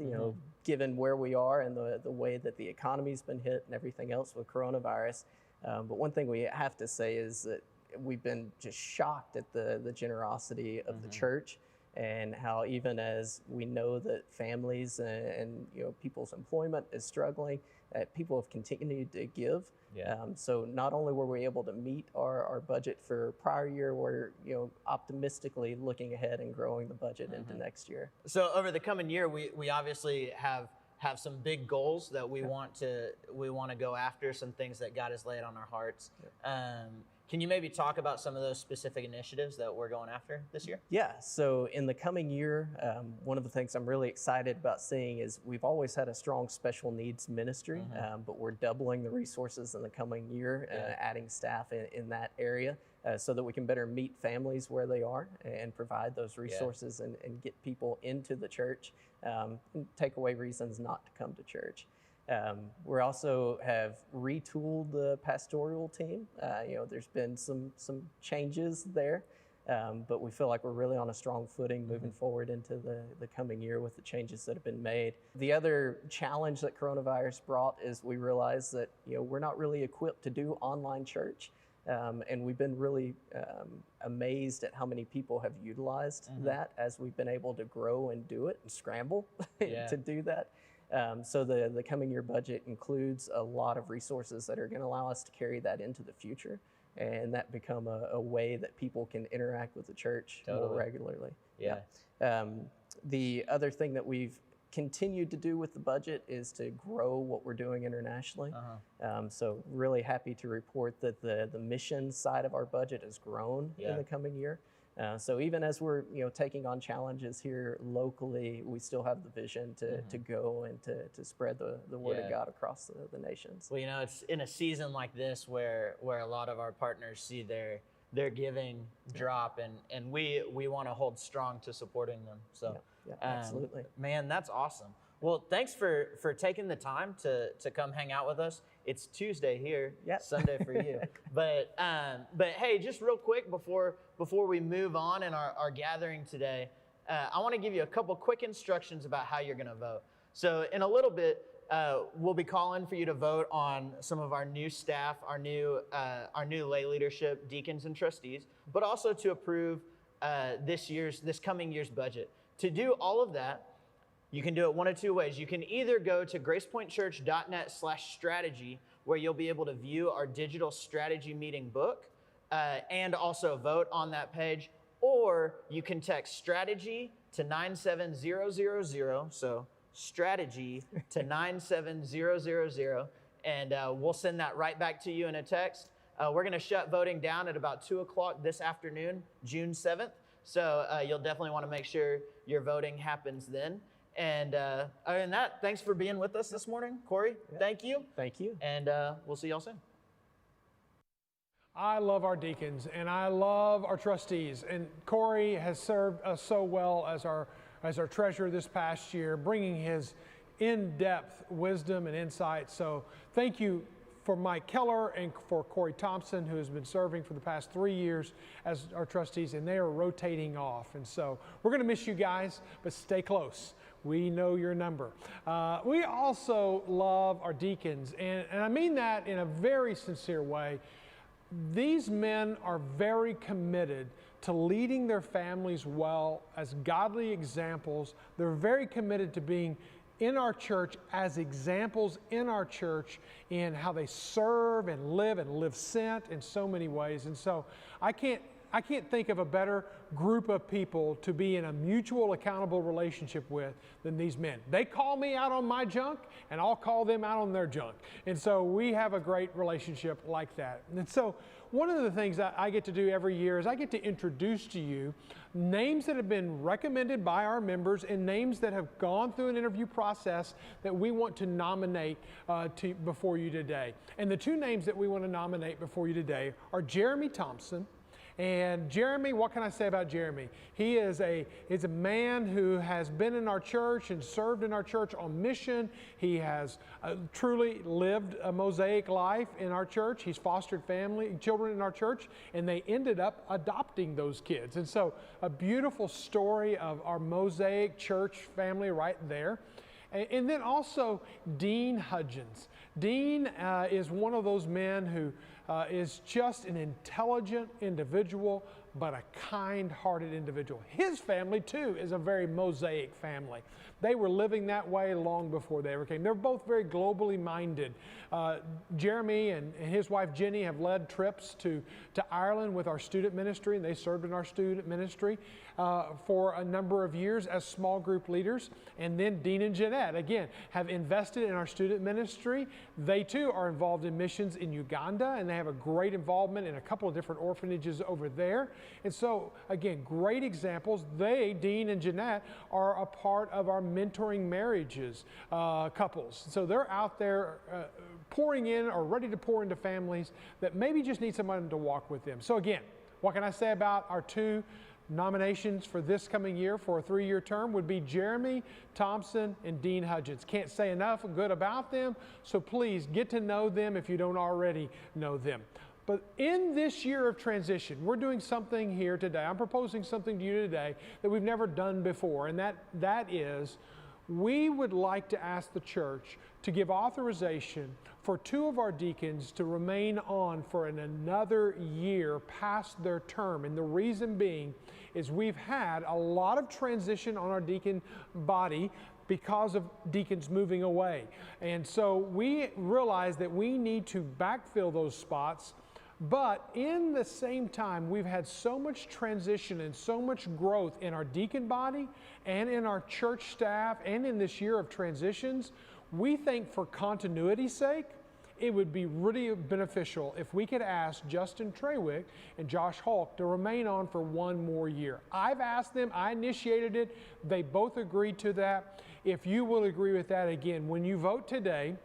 given where we are and the way that the economy's been hit and everything else with coronavirus. But one thing we have to say is that we've been just shocked at the generosity of the church, and how even as we know that families and people's employment is struggling, people have continued to give. So not only were we able to meet our budget for prior year, we're optimistically looking ahead and growing the budget into next year. So over the coming year, we obviously have some big goals that we want to go after, some things that God has laid on our hearts. Can you maybe talk about some of those specific initiatives that we're going after this year? Yeah, so in the coming year, one of the things I'm really excited about seeing is we've always had a strong special needs ministry, but we're doubling the resources in the coming year, adding staff in that area so that we can better meet families where they are and provide those resources and get people into the church and take away reasons not to come to church. We also have retooled the pastoral team. There's been some changes there, but we feel like we're really on a strong footing moving forward into the coming year with the changes that have been made. The other challenge that coronavirus brought is we realized that we're not really equipped to do online church. And we've been really amazed at how many people have utilized that as we've been able to grow and do it and scramble to do that. So the coming year budget includes a lot of resources that are going to allow us to carry that into the future, and that become a way that people can interact with the church more regularly. The other thing that we've continued to do with the budget is to grow what we're doing internationally. So really happy to report that the mission side of our budget has grown in the coming year. So even as we're taking on challenges here locally, we still have the vision to go and to spread the word of God across the nations. Well, it's in a season like this where a lot of our partners see their giving drop, and we want to hold strong to supporting them. So absolutely. Man, that's awesome. Well, thanks for taking the time to come hang out with us. It's Tuesday here, Sunday for you. But hey, just real quick before we move on in our gathering today, I want to give you a couple quick instructions about how you're going to vote. So in a little bit, we'll be calling for you to vote on some of our new staff, our new lay leadership, deacons and trustees, but also to approve this coming year's budget. To do all of that, you can do it one of two ways. You can either go to gracepointchurch.net/strategy, where you'll be able to view our digital strategy meeting book and also vote on that page, or you can text strategy to 97000, so strategy to 97000, and we'll send that right back to you in a text. We're going to shut voting down at about 2 o'clock this afternoon, June 7th, so you'll definitely want to make sure your voting happens then. And other than that, thanks for being with us this morning. Corey, thank you. Thank you. And we'll see y'all soon. I love our deacons and I love our trustees. And Corey has served us so well as our treasurer this past year, bringing his in-depth wisdom and insight. So thank you for Mike Keller and for Corey Thompson, who has been serving for the past 3 years as our trustees, and they are rotating off. And so we're going to miss you guys, but stay close. We know your number. We also love our deacons, and I mean that in a very sincere way. These men are very committed to leading their families well as godly examples. They're very committed to being in our church as examples in our church in how they serve and live sent in so many ways. And so I can't I can't think of a better group of people to be in a mutual accountable relationship with than these men. They call me out on my junk, and I'll call them out on their junk. And so we have a great relationship like that. And so one of the things that I get to do every year is I get to introduce to you names that have been recommended by our members and names that have gone through an interview process that we want to nominate before you today. And the two names that we want to nominate before you today are Jeremy Thompson. And Jeremy, what can I say about Jeremy? He is a man who has been in our church and served in our church on mission. He has truly lived a Mosaic life in our church. He's fostered children in our church, and they ended up adopting those kids. And so a beautiful story of our Mosaic church family right there. And then also Dean Hudgens. Dean is one of those men who is just an intelligent individual, but a kind-hearted individual. His family, too, is a very Mosaic family. They were living that way long before they ever came. They're both very globally minded. Jeremy and his wife Jenny have led trips to Ireland with our student ministry, and they served in our student ministry for a number of years as small group leaders. And then Dean and Jeanette, again, have invested in our student ministry. They, too, are involved in missions in Uganda, and they have a great involvement in a couple of different orphanages over there. And so, again, great examples. They, Dean and Jeanette, are a part of our mentoring marriages couples. So they're out there pouring in or ready to pour into families that maybe just need someone to walk with them. So again, what can I say about our two nominations for this coming year for a 3-year term would be Jeremy Thompson and Dean Hudgens. Can't say enough good about them, so please get to know them if you don't already know them. But in this year of transition, we're doing something here today. I'm proposing something to you today that we've never done before, and that is we would like to ask the church to give authorization for 2 of our deacons to remain on for another year past their term. And the reason being is we've had a lot of transition on our deacon body because of deacons moving away. And so we realize that we need to backfill those spots. But in the same time, we've had so much transition and so much growth in our deacon body and in our church staff and in this year of transitions. We think for continuity's sake, it would be really beneficial if we could ask Justin Trawick and Josh Hulk to remain on for 1 more year. I've asked them, I initiated it, they both agreed to that. If you will agree with that, again, when you vote today,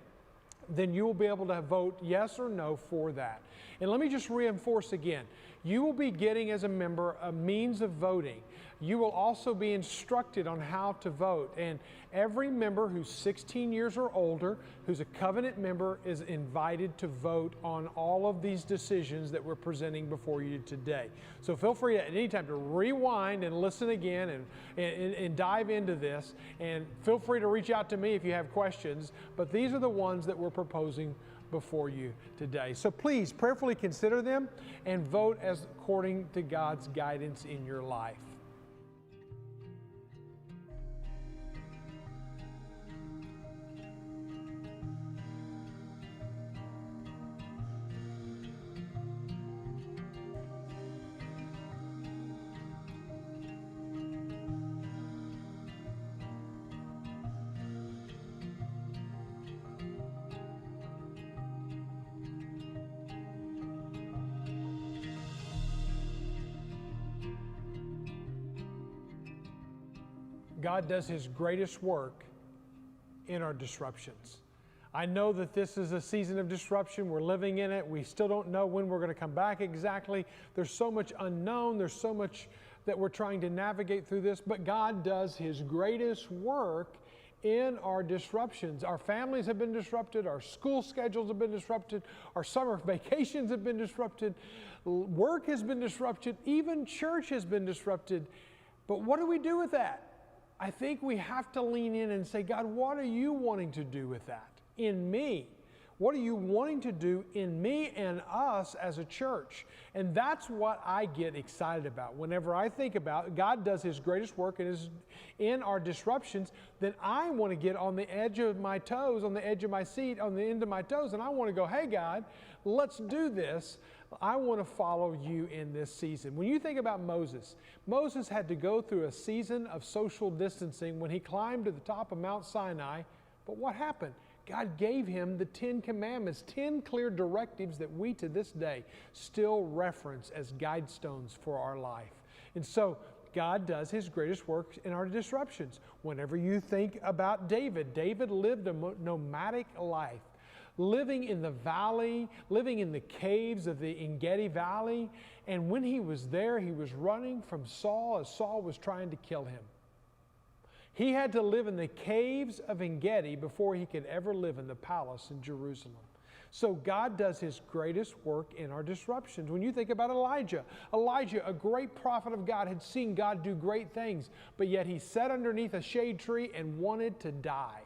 then you will be able to vote yes or no for that. And let me just reinforce again, you will be getting as a member a means of voting. You will also be instructed on how to vote. And every member who's 16 years or older, who's a covenant member, is invited to vote on all of these decisions that we're presenting before you today. So feel free at any time to rewind and listen again and dive into this. And feel free to reach out to me if you have questions. But these are the ones that we're proposing before you today. So please prayerfully consider them and vote as according to God's guidance in your life. God does His greatest work in our disruptions. I know that this is a season of disruption. We're living in it. We still don't know when we're going to come back exactly. There's so much unknown. There's so much that we're trying to navigate through this. But God does His greatest work in our disruptions. Our families have been disrupted. Our school schedules have been disrupted. Our summer vacations have been disrupted. Work has been disrupted. Even church has been disrupted. But what do we do with that? I think we have to lean in and say, God, what are you wanting to do with that in me? What are you wanting to do in me and us as a church? And that's what I get excited about. Whenever I think about God does His greatest work in our disruptions, then I want to get on the edge of my toes, on the edge of my seat, on the end of my toes, and I want to go, hey, God, let's do this. I want to follow you in this season. When you think about Moses, Moses had to go through a season of social distancing when he climbed to the top of Mount Sinai. But what happened? God gave him the 10 Commandments, 10 clear directives that we to this day still reference as guidestones for our life. And so God does his greatest work in our disruptions. Whenever you think about David, David lived a nomadic life, living in the valley, living in the caves of the Engedi Valley. And when he was there, he was running from Saul as Saul was trying to kill him. He had to live in the caves of Engedi before he could ever live in the palace in Jerusalem. So God does his greatest work in our disruptions. When you think about Elijah, a great prophet of God, had seen God do great things, but yet he sat underneath a shade tree and wanted to die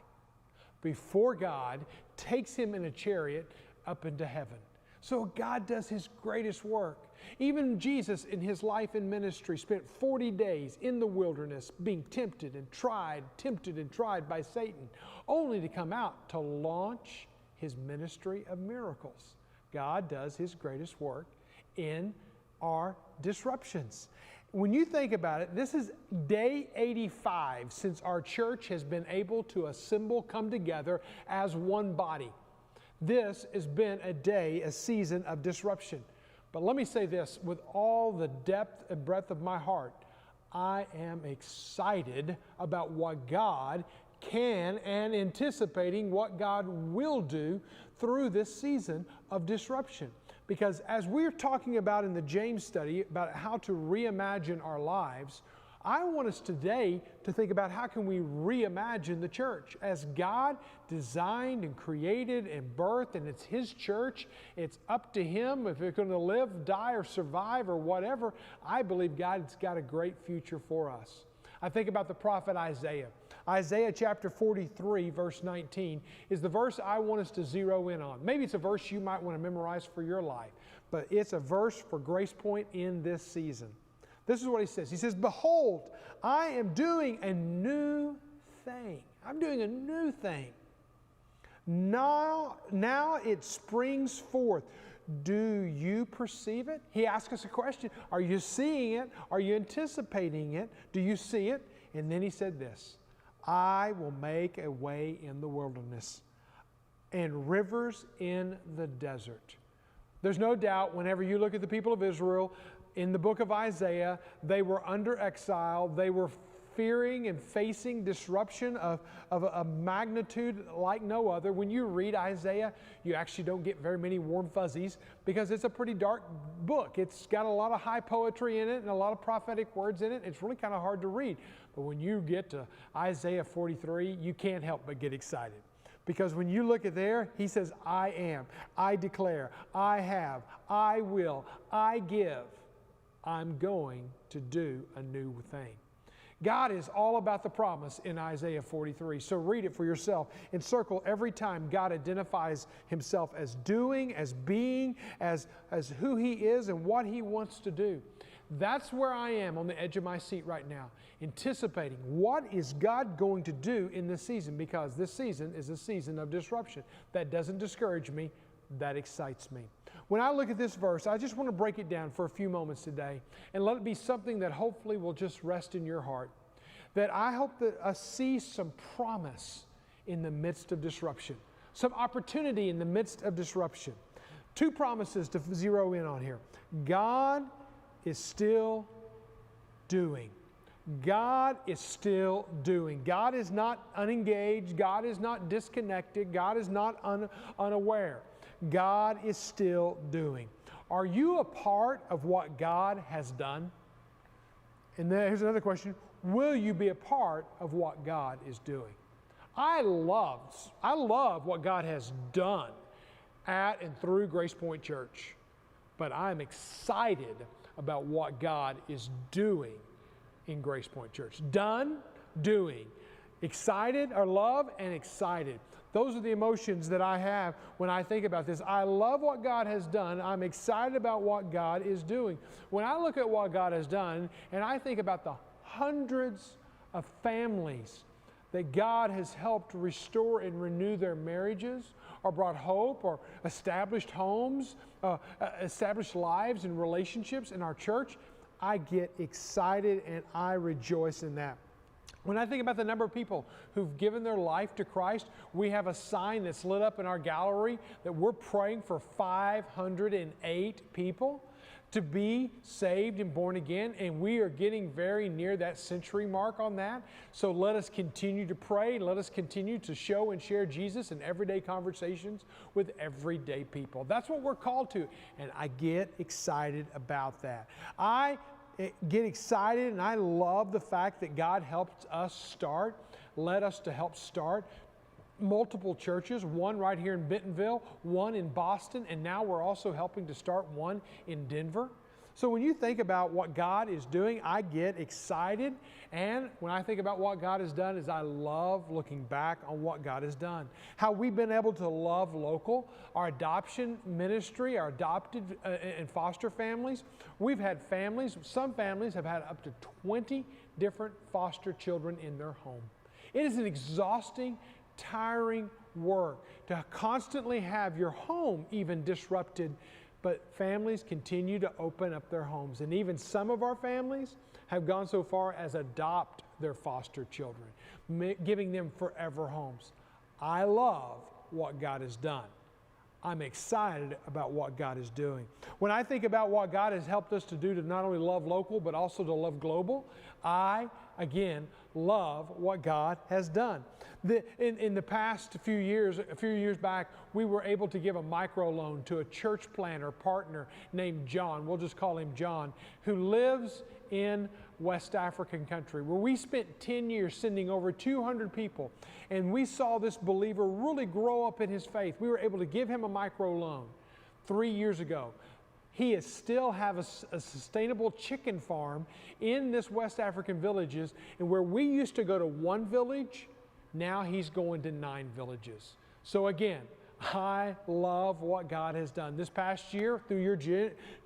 before God takes him in a chariot up into heaven. So God does his greatest work. Even Jesus in his life and ministry spent 40 days in the wilderness being tempted and tried by Satan, only to come out to launch his ministry of miracles. God does his greatest work in our disruptions. When you think about it, this is day 85 since our church has been able to assemble, come together as one body. This has been a season of disruption. But let me say this, with all the depth and breadth of my heart, I am excited about what God can and anticipating what God will do through this season of disruption. Because as we're talking about in the James study about how to reimagine our lives, I want us today to think about how can we reimagine the church. As God designed and created and birthed, and it's his church, it's up to him if it's going to live, die, or survive or whatever. I believe God's got a great future for us. I think about the prophet Isaiah. Isaiah chapter 43, verse 19, is the verse I want us to zero in on. Maybe it's a verse you might want to memorize for your life, but it's a verse for Grace Point in this season. This is what he says. He says, "Behold, I am doing a new thing." I'm doing a new thing. Now it springs forth. Do you perceive it? He asks us a question. Are you seeing it? Are you anticipating it? Do you see it? And then he said this, "I will make a way in the wilderness and rivers in the desert." There's no doubt whenever you look at the people of Israel in the book of Isaiah, they were under exile. They were fearing and facing disruption of a magnitude like no other. When you read Isaiah, you actually don't get very many warm fuzzies because it's a pretty dark book. It's got a lot of high poetry in it and a lot of prophetic words in it. It's really kind of hard to read. But when you get to Isaiah 43, you can't help but get excited. Because when you look at there, he says, "I am, I declare, I have, I will, I give. I'm going to do a new thing." God is all about the promise in Isaiah 43. So read it for yourself and circle every time God identifies himself as doing, as being, as who he is and what he wants to do. That's where I am on the edge of my seat right now, anticipating what is God going to do in this season, because this season is a season of disruption. That doesn't discourage me, that excites me. When I look at this verse, I just want to break it down for a few moments today and let it be something that hopefully will just rest in your heart. That I hope that I see some promise in the midst of disruption, some opportunity in the midst of disruption. Two promises to zero in on here. God is still doing. God is still doing. God is not unengaged. God is not disconnected. God is not unaware. God is still doing. Are you a part of what God has done? And then here's another question. Will you be a part of what God is doing? I love what God has done at and through Grace Point Church, but I'm excited about what God is doing in Grace Point Church. Done, doing. Excited, or love and excited. Those are the emotions that I have when I think about this. I love what God has done. I'm excited about what God is doing. When I look at what God has done and I think about the hundreds of families that God has helped restore and renew their marriages, or brought hope, or established homes, established lives and relationships in our church, I get excited and I rejoice in that. When I think about the number of people who've given their life to Christ, we have a sign that's lit up in our gallery that we're praying for 508 people to be saved and born again, and we are getting very near that century mark on that. So let us continue to pray, and let us continue to show and share Jesus in everyday conversations with everyday people. That's what we're called to, and I get excited about that. I get excited and I love the fact that God helped us led us to help start multiple churches, one right here in Bentonville, one in Boston, and now we're also helping to start one in Denver. So when you think about what God is doing, I get excited, and when I think about what God has done, I love looking back on what God has done. How we've been able to love local, our adoption ministry, our adopted and foster families. We've had families, some families have had up to 20 different foster children in their home. It is an exhausting, tiring work to constantly have your home even disrupted, but families continue to open up their homes. And even some of our families have gone so far as adopt their foster children, giving them forever homes. I love what God has done. I'm excited about what God is doing. When I think about what God has helped us to do to not only love local, but also to love global, I, again, love what God has done. In the past few years, a few years back, we were able to give a microloan to a church planter partner named John. We'll just call him John, who lives in West African country, where we spent 10 years sending over 200 people, and we saw this believer really grow up in his faith. We were able to give him a microloan 3 years ago. He is still have a sustainable chicken farm in this West African villages, and where we used to go to one village, now he's going to 9 villages. So again, I love what God has done. This past year, through your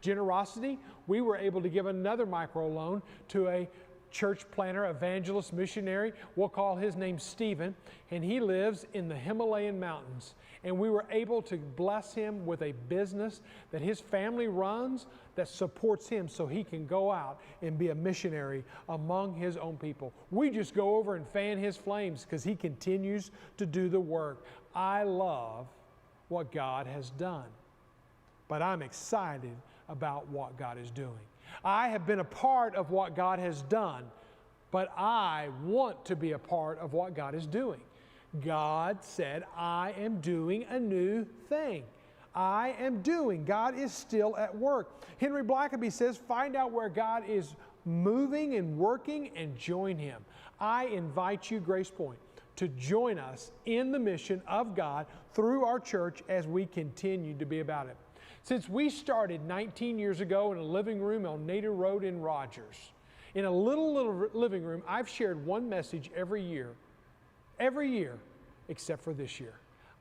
generosity, we were able to give another microloan to a church planter, evangelist, missionary. We'll call his name Stephen, and he lives in the Himalayan mountains. And we were able to bless him with a business that his family runs that supports him so he can go out and be a missionary among his own people. We just go over and fan his flames because he continues to do the work. I love what God has done, but I'm excited about what God is doing. I have been a part of what God has done, but I want to be a part of what God is doing. God said, I am doing a new thing. I am doing. God is still at work. Henry Blackaby says, find out where God is moving and working and join Him. I invite you, Grace Point, to join us in the mission of God through our church as we continue to be about it. Since we started 19 years ago in a living room on Nader Road in Rogers, in a little living room, I've shared one message every year, except for this year.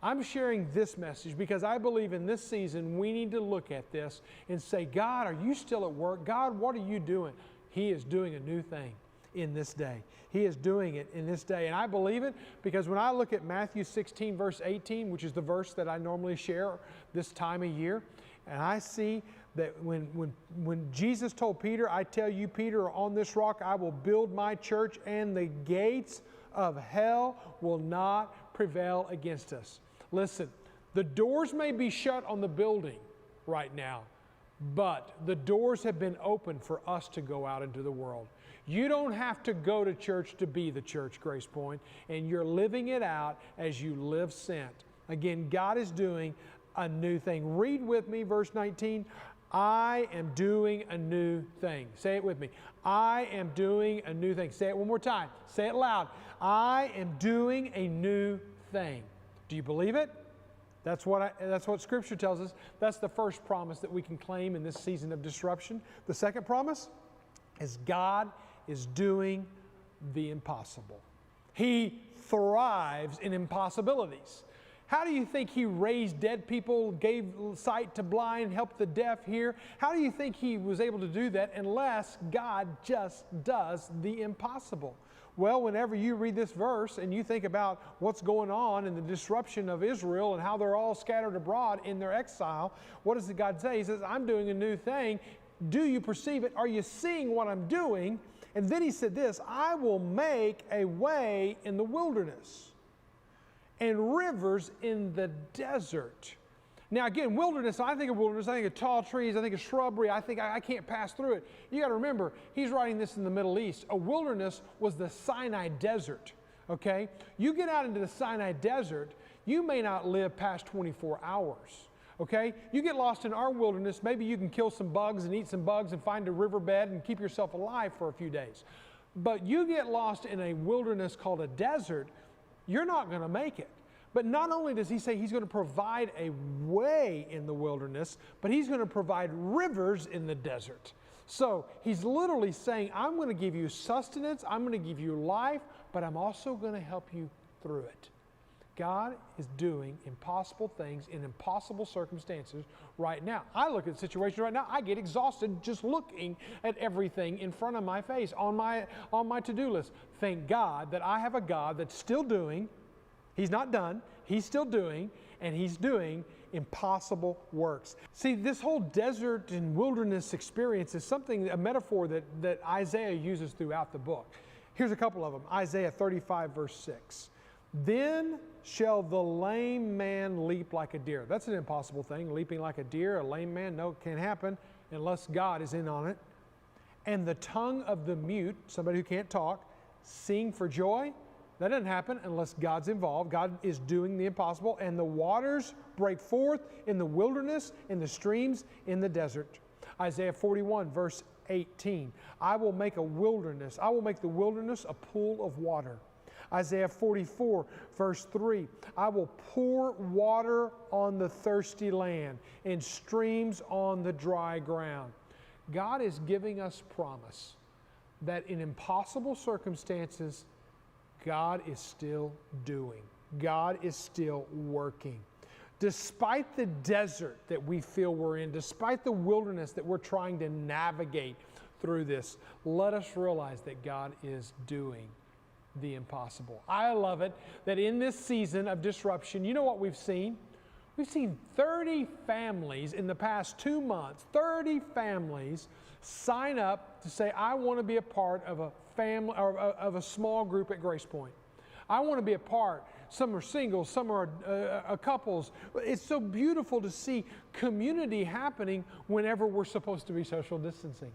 I'm sharing this message because I believe in this season we need to look at this and say, God, are you still at work? God, what are you doing? He is doing a new thing in this day. He is doing it in this day. And I believe it because when I look at Matthew 16, verse 18, which is the verse that I normally share this time of year, and I see that when Jesus told Peter, I tell you, Peter, on this rock I will build my church, and the gates of hell will not prevail against us. Listen, the doors may be shut on the building right now, but the doors have been opened for us to go out into the world. You don't have to go to church to be the church, Grace Point, and you're living it out as you live sent. Again, God is doing a new thing. Read with me verse 19. I am doing a new thing. Say it with me. I am doing a new thing. Say it one more time. Say it loud. I am doing a new thing. Do you believe it? That's what Scripture tells us. That's the first promise that we can claim in this season of disruption. The second promise is God is doing the impossible. He thrives in impossibilities. How do you think he raised dead people, gave sight to blind, helped the deaf hear? How do you think he was able to do that unless God just does the impossible? Well, whenever you read this verse and you think about what's going on in the disruption of Israel and how they're all scattered abroad in their exile, what does God say? He says, I'm doing a new thing. Do you perceive it? Are you seeing what I'm doing? And then he said this, I will make a way in the wilderness and rivers in the desert. Now again, wilderness, I think of tall trees, I think of shrubbery, I think I can't pass through it. You got to remember, he's writing this in the Middle East. A wilderness was the Sinai desert, okay? You get out into the Sinai desert, you may not live past 24 hours, okay? You get lost in our wilderness, maybe you can kill some bugs and eat some bugs and find a riverbed and keep yourself alive for a few days. But you get lost in a wilderness called a desert, you're not going to make it. But not only does he say he's going to provide a way in the wilderness, but he's going to provide rivers in the desert. So he's literally saying, I'm going to give you sustenance, I'm going to give you life, but I'm also going to help you through it. God is doing impossible things in impossible circumstances right now. I look at the situation right now, I get exhausted just looking at everything in front of my face on my to-do list. Thank God that I have a God that's still doing. He's not done. He's still doing, and he's doing impossible works. See, this whole desert and wilderness experience is something, a metaphor that Isaiah uses throughout the book. Here's a couple of them. Isaiah 35, verse 6. Then shall the lame man leap like a deer. That's an impossible thing, leaping like a deer, a lame man. No, it can't happen unless God is in on it. And the tongue of the mute, somebody who can't talk, sing for joy. That doesn't happen unless God's involved. God is doing the impossible. And the waters break forth in the wilderness, in the streams, in the desert. Isaiah 41, verse 18. I will make the wilderness a pool of water. Isaiah 44, verse 3. I will pour water on the thirsty land and streams on the dry ground. God is giving us promise that in impossible circumstances, God is still doing. God is still working. Despite the desert that we feel we're in, despite the wilderness that we're trying to navigate through this, let us realize that God is doing the impossible. I love it that in this season of disruption, you know what we've seen? We've seen 30 families in the past 2 months, 30 families sign up to say, I want to be a part of a family or of a small group at Grace Point. I want to be a part. Some are singles, some are couples. It's so beautiful to see community happening whenever we're supposed to be social distancing.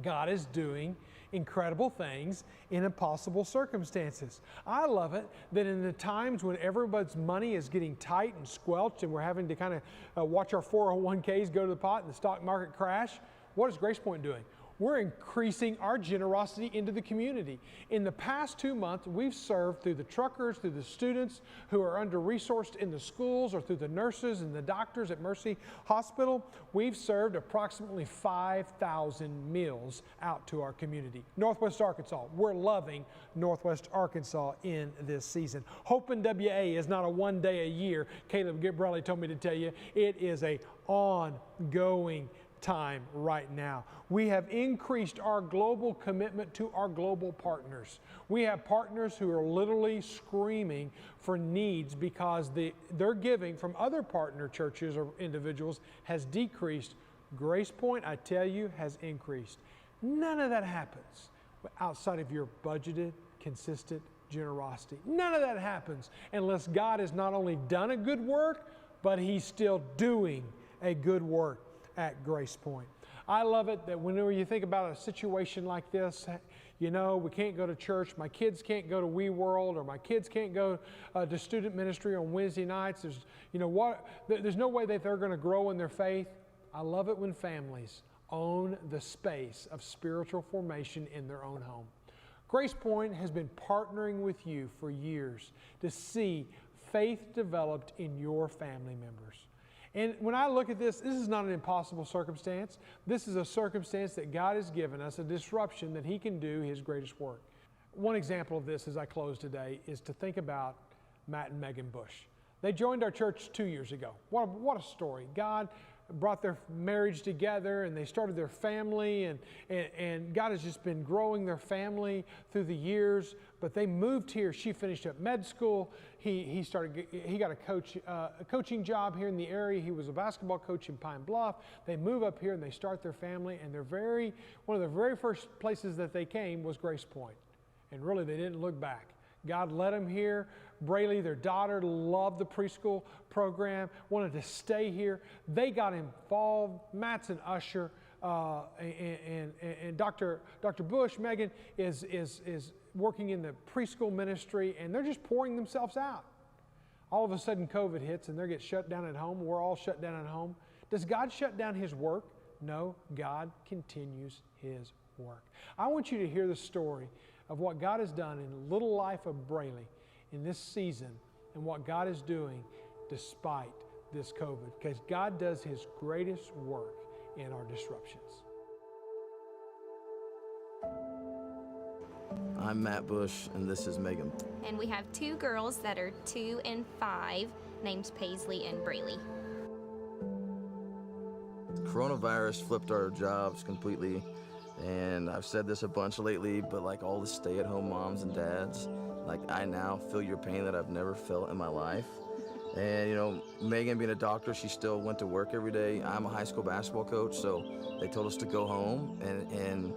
God is doing incredible things in impossible circumstances. I love it that in the times when everybody's money is getting tight and squelched and we're having to kind of watch our 401ks go to the pot and the stock market crash, what is Grace Point doing? We're increasing our generosity into the community. In the past 2 months, we've served through the truckers, through the students who are under-resourced in the schools, or through the nurses and the doctors at Mercy Hospital. We've served approximately 5,000 meals out to our community. Northwest Arkansas, we're loving Northwest Arkansas in this season. Hope in WA is not a one day a year. Caleb Gibrelli told me to tell you, it is an ongoing time right now. We have increased our global commitment to our global partners. We have partners who are literally screaming for needs because their giving from other partner churches or individuals has decreased. Grace Point, I tell you, has increased. None of that happens outside of your budgeted, consistent generosity. None of that happens unless God has not only done a good work, but He's still doing a good work at Grace Point. I love it that whenever you think about a situation like this, you know, we can't go to church, my kids can't go to WeWorld, or my kids can't go to student ministry on Wednesday nights. There's no way that they're going to grow in their faith. I love it when families own the space of spiritual formation in their own home. Grace Point has been partnering with you for years to see faith developed in your family members. And when I look at this, this is not an impossible circumstance. This is a circumstance that God has given us, a disruption that He can do His greatest work. One example of this as I close today is to think about Matt and Megan Bush. They joined our church 2 years ago. What a story. God brought their marriage together, and they started their family, and God has just been growing their family through the years. But they moved here. She finished up med school. He got a coaching job here in the area. He was a basketball coach in Pine Bluff. They move up here and they start their family, and one of the very first places that they came was Grace Point. And really, they didn't look back. God led them here. Braylee, their daughter, loved the preschool program, wanted to stay here. They got involved. Matt's an usher, and Dr. Bush, Megan, is working in the preschool ministry, and they're just pouring themselves out. All of a sudden, COVID hits, and they get shut down at home. We're all shut down at home. Does God shut down His work? No, God continues His work. I want you to hear the story of what God has done in the little life of Braylee in this season, and what God is doing despite this COVID, because God does His greatest work in our disruptions. I'm Matt Bush, and this is Megan. And we have 2 girls that are 2 and 5, named Paisley and Braylee. Coronavirus flipped our jobs completely, and I've said this a bunch lately, but like all the stay-at-home moms and dads, like I now feel your pain that I've never felt in my life. And you know, Megan being a doctor, she still went to work every day. I'm a high school basketball coach, so they told us to go home, and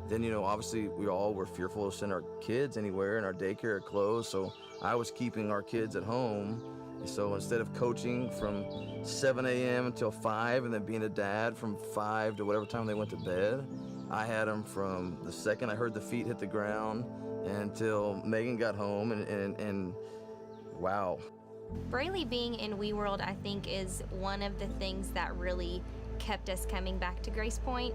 then, you know, obviously we all were fearful to send our kids anywhere, and our daycare had closed, so I was keeping our kids at home. So instead of coaching from 7 a.m. until 5 and then being a dad from 5 to whatever time they went to bed, I had them from the second I heard the feet hit the ground until Megan got home, and wow. Braylee being in WeWorld, I think, is one of the things that really kept us coming back to Grace Point.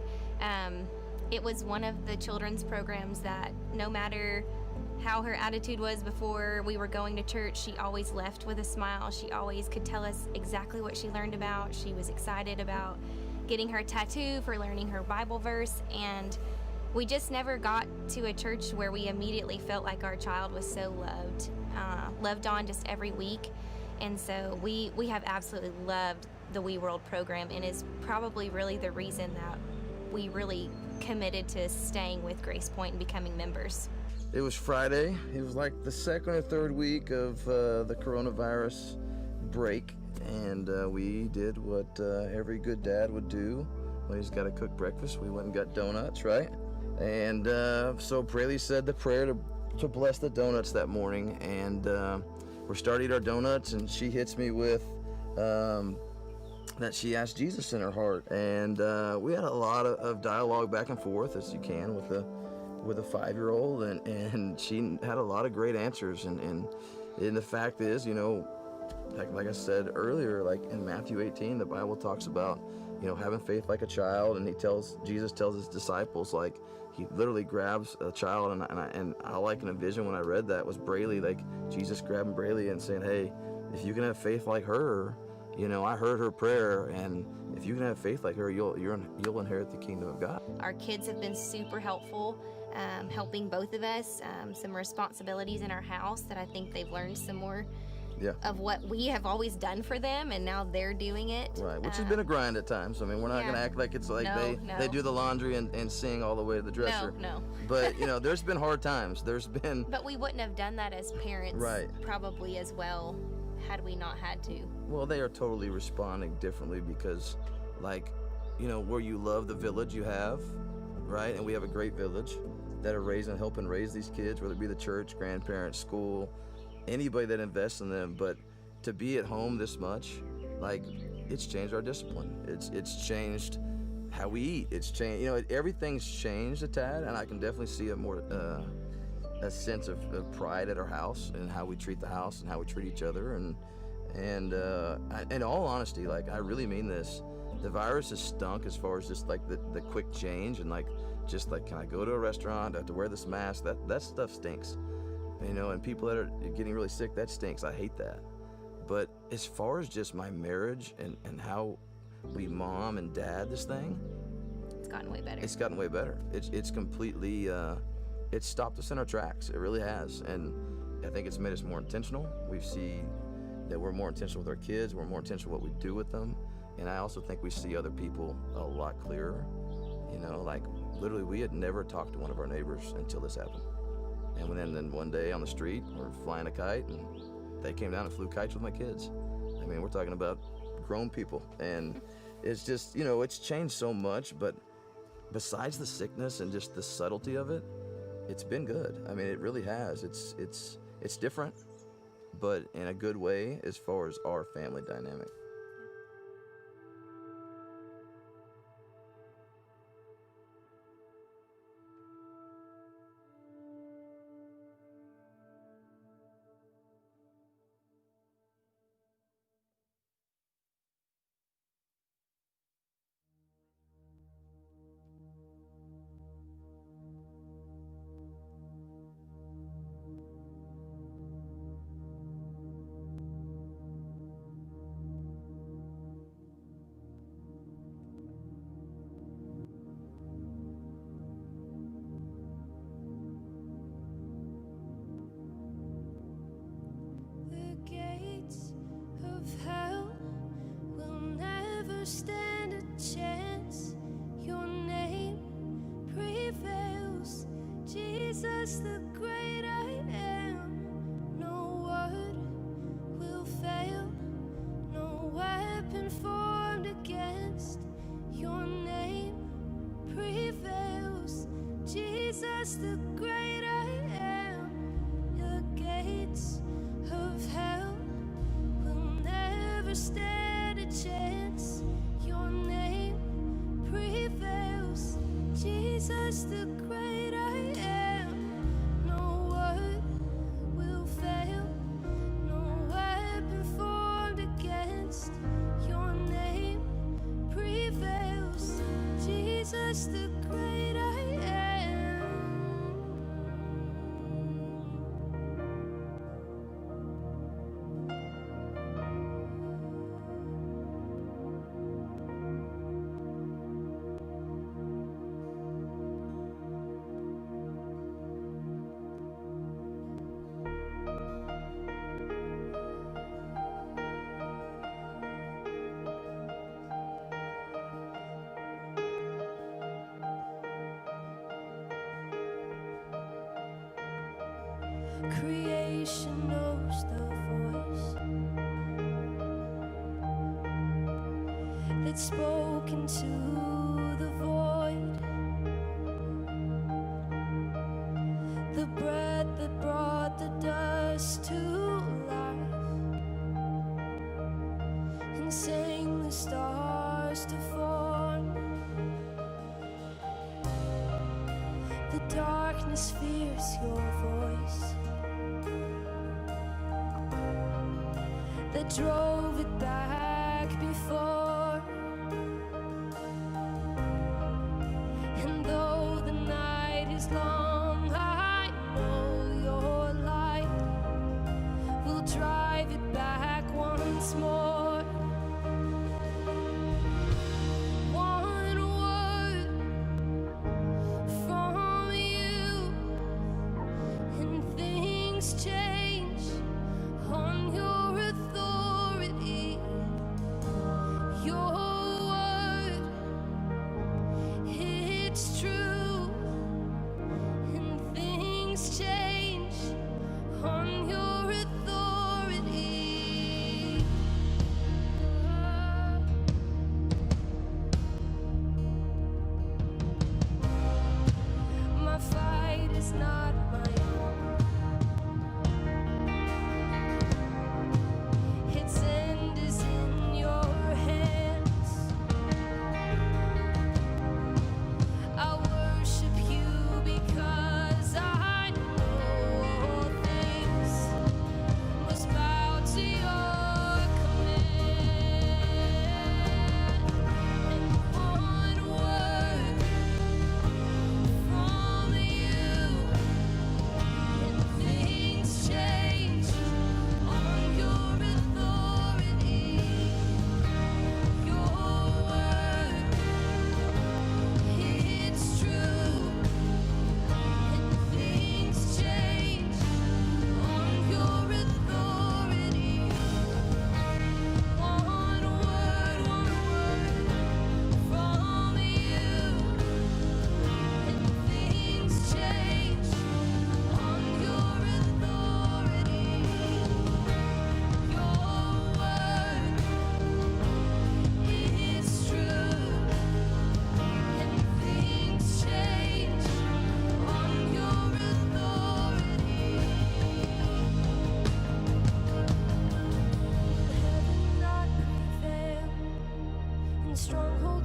It was one of the children's programs that no matter how her attitude was before we were going to church, she always left with a smile. She always could tell us exactly what she learned about. She was excited about getting her tattoo, for learning her Bible verse, and we just never got to a church where we immediately felt like our child was so loved on just every week. And so we have absolutely loved the WeWorld program, and is probably really the reason that we really committed to staying with Grace Point and becoming members. It was Friday. It was like the second or third week of the coronavirus break, and we did what every good dad would do when he's got to cook breakfast. We went and got donuts, right? And so Braylee said the prayer to bless the donuts that morning, and we're starting to eat our donuts, and she hits me with that she asked Jesus in her heart, and we had a lot of dialogue back and forth, as you can with a 5-year-old, and she had a lot of great answers, and the fact is, you know, like I said earlier, like in Matthew 18, the Bible talks about, you know, having faith like a child, and Jesus tells his disciples, like, he literally grabs a child, and all I can envision when I read that was Braylee, like Jesus grabbing Braylee and saying, hey, if you can have faith like her, you know, I heard her prayer, and if you can have faith like her, you'll inherit the kingdom of God. Our kids have been super helpful, helping both of us, some responsibilities in our house that I think they've learned some more of what we have always done for them, and now they're doing it. Right, which has been a grind at times. I mean, we're not going to act like it's like they do the laundry and sing all the way to the dresser. No. But, you know, there's been hard times. But we wouldn't have done that as parents probably as well had we not had to. Well, they are totally responding differently because, like, you know, where you love the village you have, right? And we have a great village that are helping raise these kids, whether it be the church, grandparents, school, anybody that invests in them. But to be at home this much, like, it's changed our discipline. It's changed how we eat. It's changed, you know, everything's changed a tad, and I can definitely see a sense of pride at our house and how we treat the house and how we treat each other. And in all honesty, like, I really mean this, the virus has stunk as far as just like the quick change, and like, just like, can I go to a restaurant? I have to wear this mask. That stuff stinks, you know, and people that are getting really sick, that stinks. I hate that. But as far as just my marriage and how we mom and dad this thing, it's gotten way better. It's gotten way better. It's completely, it's stopped us in our tracks. It really has. And I think it's made us more intentional. We see that we're more intentional with our kids, we're more intentional what we do with them. And I also think we see other people a lot clearer. You know, like literally we had never talked to one of our neighbors until this happened. And then one day on the street, we're flying a kite and they came down and flew kites with my kids. I mean, we're talking about grown people. And it's just, you know, it's changed so much, but besides the sickness and just the subtlety of it, it's been good. I mean, it really has. It's different, but in a good way as far as our family dynamic. The gates of hell will never stand a chance. Your name prevails, Jesus, the great I am. No word will fail, no weapon formed against your name prevails, Jesus, the great I am. The gates of hell will never stand a chance. Your name prevails, Jesus, the great I am. No word will fail, no weapon formed against your name prevails, Jesus, the great I am. Creation knows the voice that spoke into the void, the breath that brought the dust to life and sang the stars to form. The darkness fears your voice that drove it back before. And though the night is long, I know your light will drive it back once more. One word from you and things change on your authority. Your word, it's true, and things change on your authority. My fight is not my own.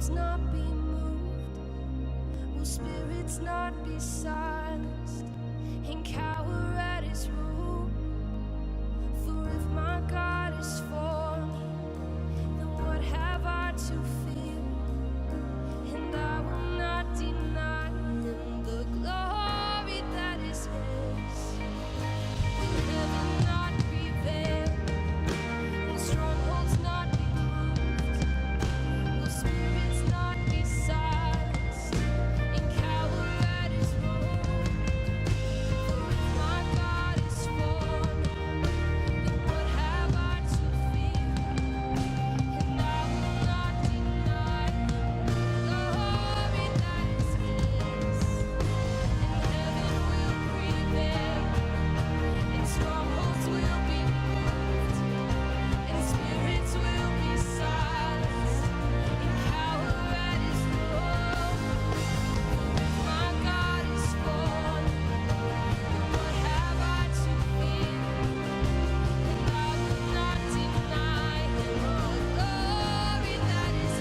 strongholds not be moved? Will spirits not be silenced and cower at his rule? For if my God is for me, then what have I to fear? And I will not deny him the glory that is his. Will heaven not prevail? Will strongholds not be moved? Will spirits not be silenced and cower at his rule? For if my God is for me, then what have I to fear? And I will not deny him the glory that is his. And heaven will prevail, and strongholds will be moved, and spirits will be silenced and cower at his rule. If my God is for me, then what have I to fear? And I will not deny him the glory that is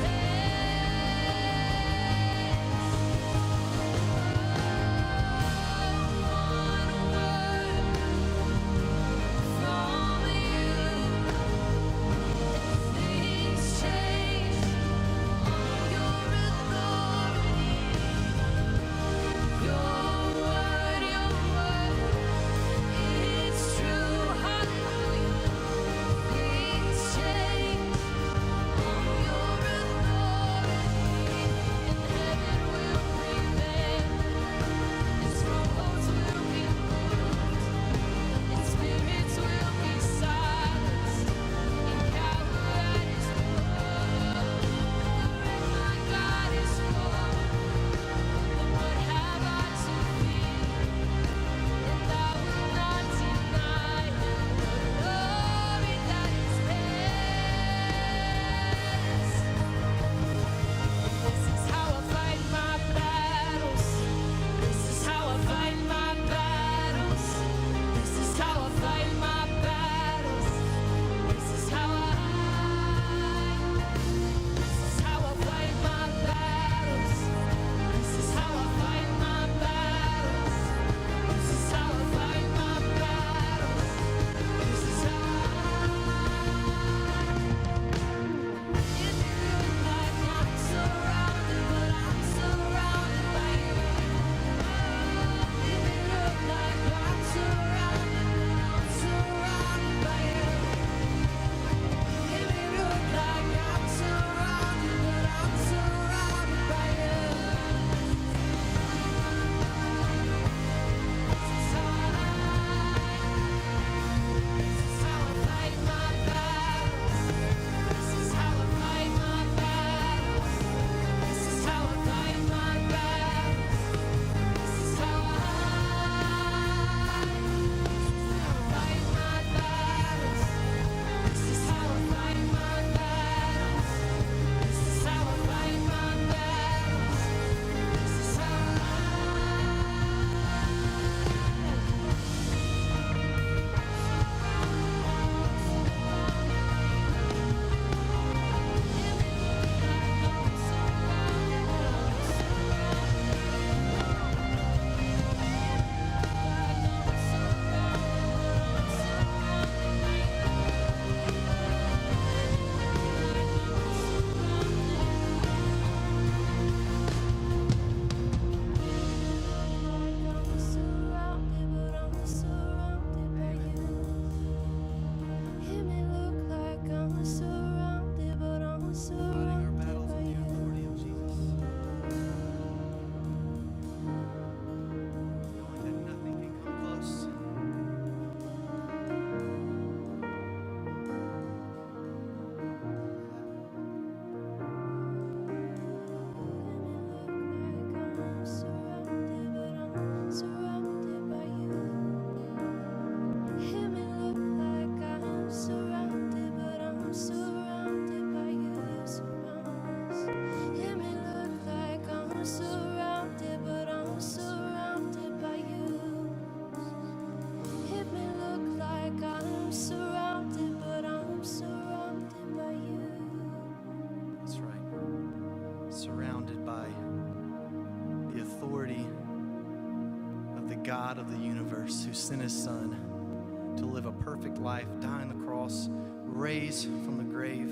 God of the universe who sent his son to live a perfect life, die on the cross, raise from the grave,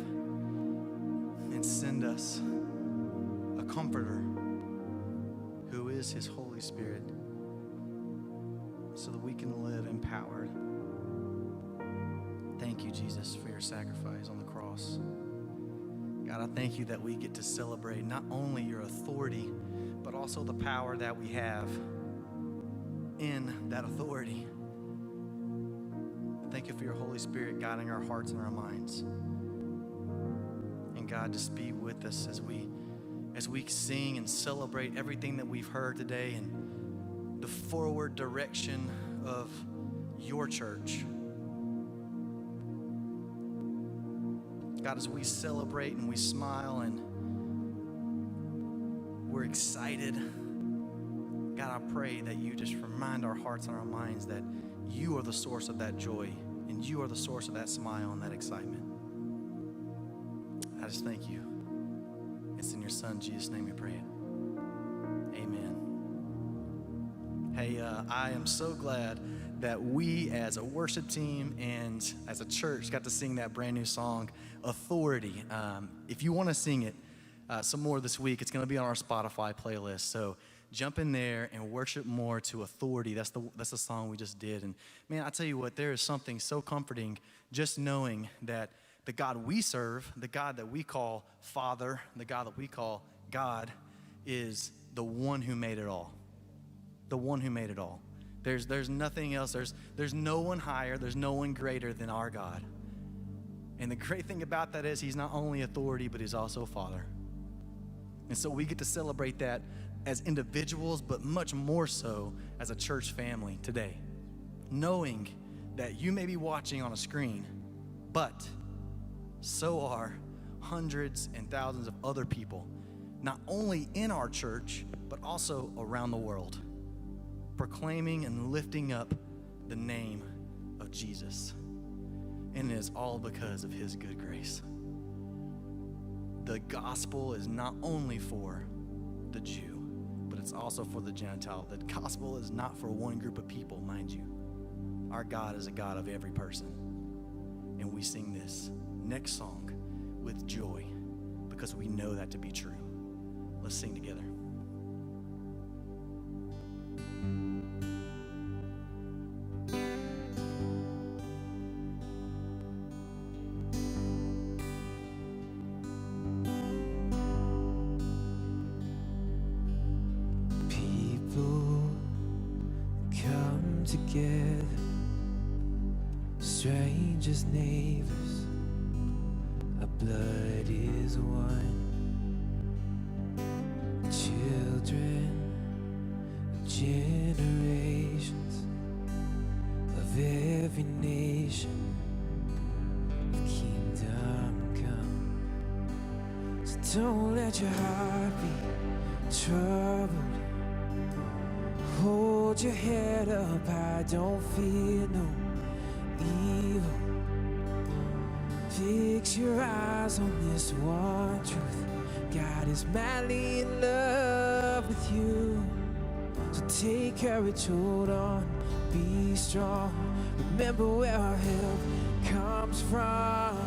and send us a comforter who is his Holy Spirit so that we can live empowered. Thank you, Jesus, for your sacrifice on the cross. God, I thank you that we get to celebrate not only your authority, but also the power that we have in that authority. Thank you for your Holy Spirit guiding our hearts and our minds. And God, just be with us as we sing and celebrate everything that we've heard today and the forward direction of your church. God, as we celebrate and we smile and we're excited, God, I pray that you just remind our hearts and our minds that you are the source of that joy and you are the source of that smile and that excitement. I just thank you. It's in your son, Jesus' name we pray it. Amen. Hey, I am so glad that we as a worship team and as a church got to sing that brand new song, Authority. If you want to sing it some more this week, it's going to be on our Spotify playlist. So jump in there and worship more to Authority. That's the song we just did. And man, I tell you what, there is something so comforting just knowing that the God we serve, the God that we call Father, the God that we call God, is the one who made it all. The one who made it all. There's nothing else. There's no one higher. There's no one greater than our God. And the great thing about that is he's not only authority, but he's also Father. And so we get to celebrate that as individuals, but much more so as a church family today. Knowing that you may be watching on a screen, but so are hundreds and thousands of other people, not only in our church, but also around the world, proclaiming and lifting up the name of Jesus. And it is all because of his good grace. The gospel is not only for the Jew, but it's also for the Gentile. The gospel is not for one group of people, mind you. Our God is a God of every person. And we sing this next song with joy because we know that to be true. Let's sing together. Together, strangers, neighbors, our blood is one. Children of generations, of every nation, of kingdom come. So don't let your heart be troubled. Hold your head up high, don't fear no evil. Fix your eyes on this one truth. God is madly in love with you. So take courage, hold on, be strong. Remember where our help comes from.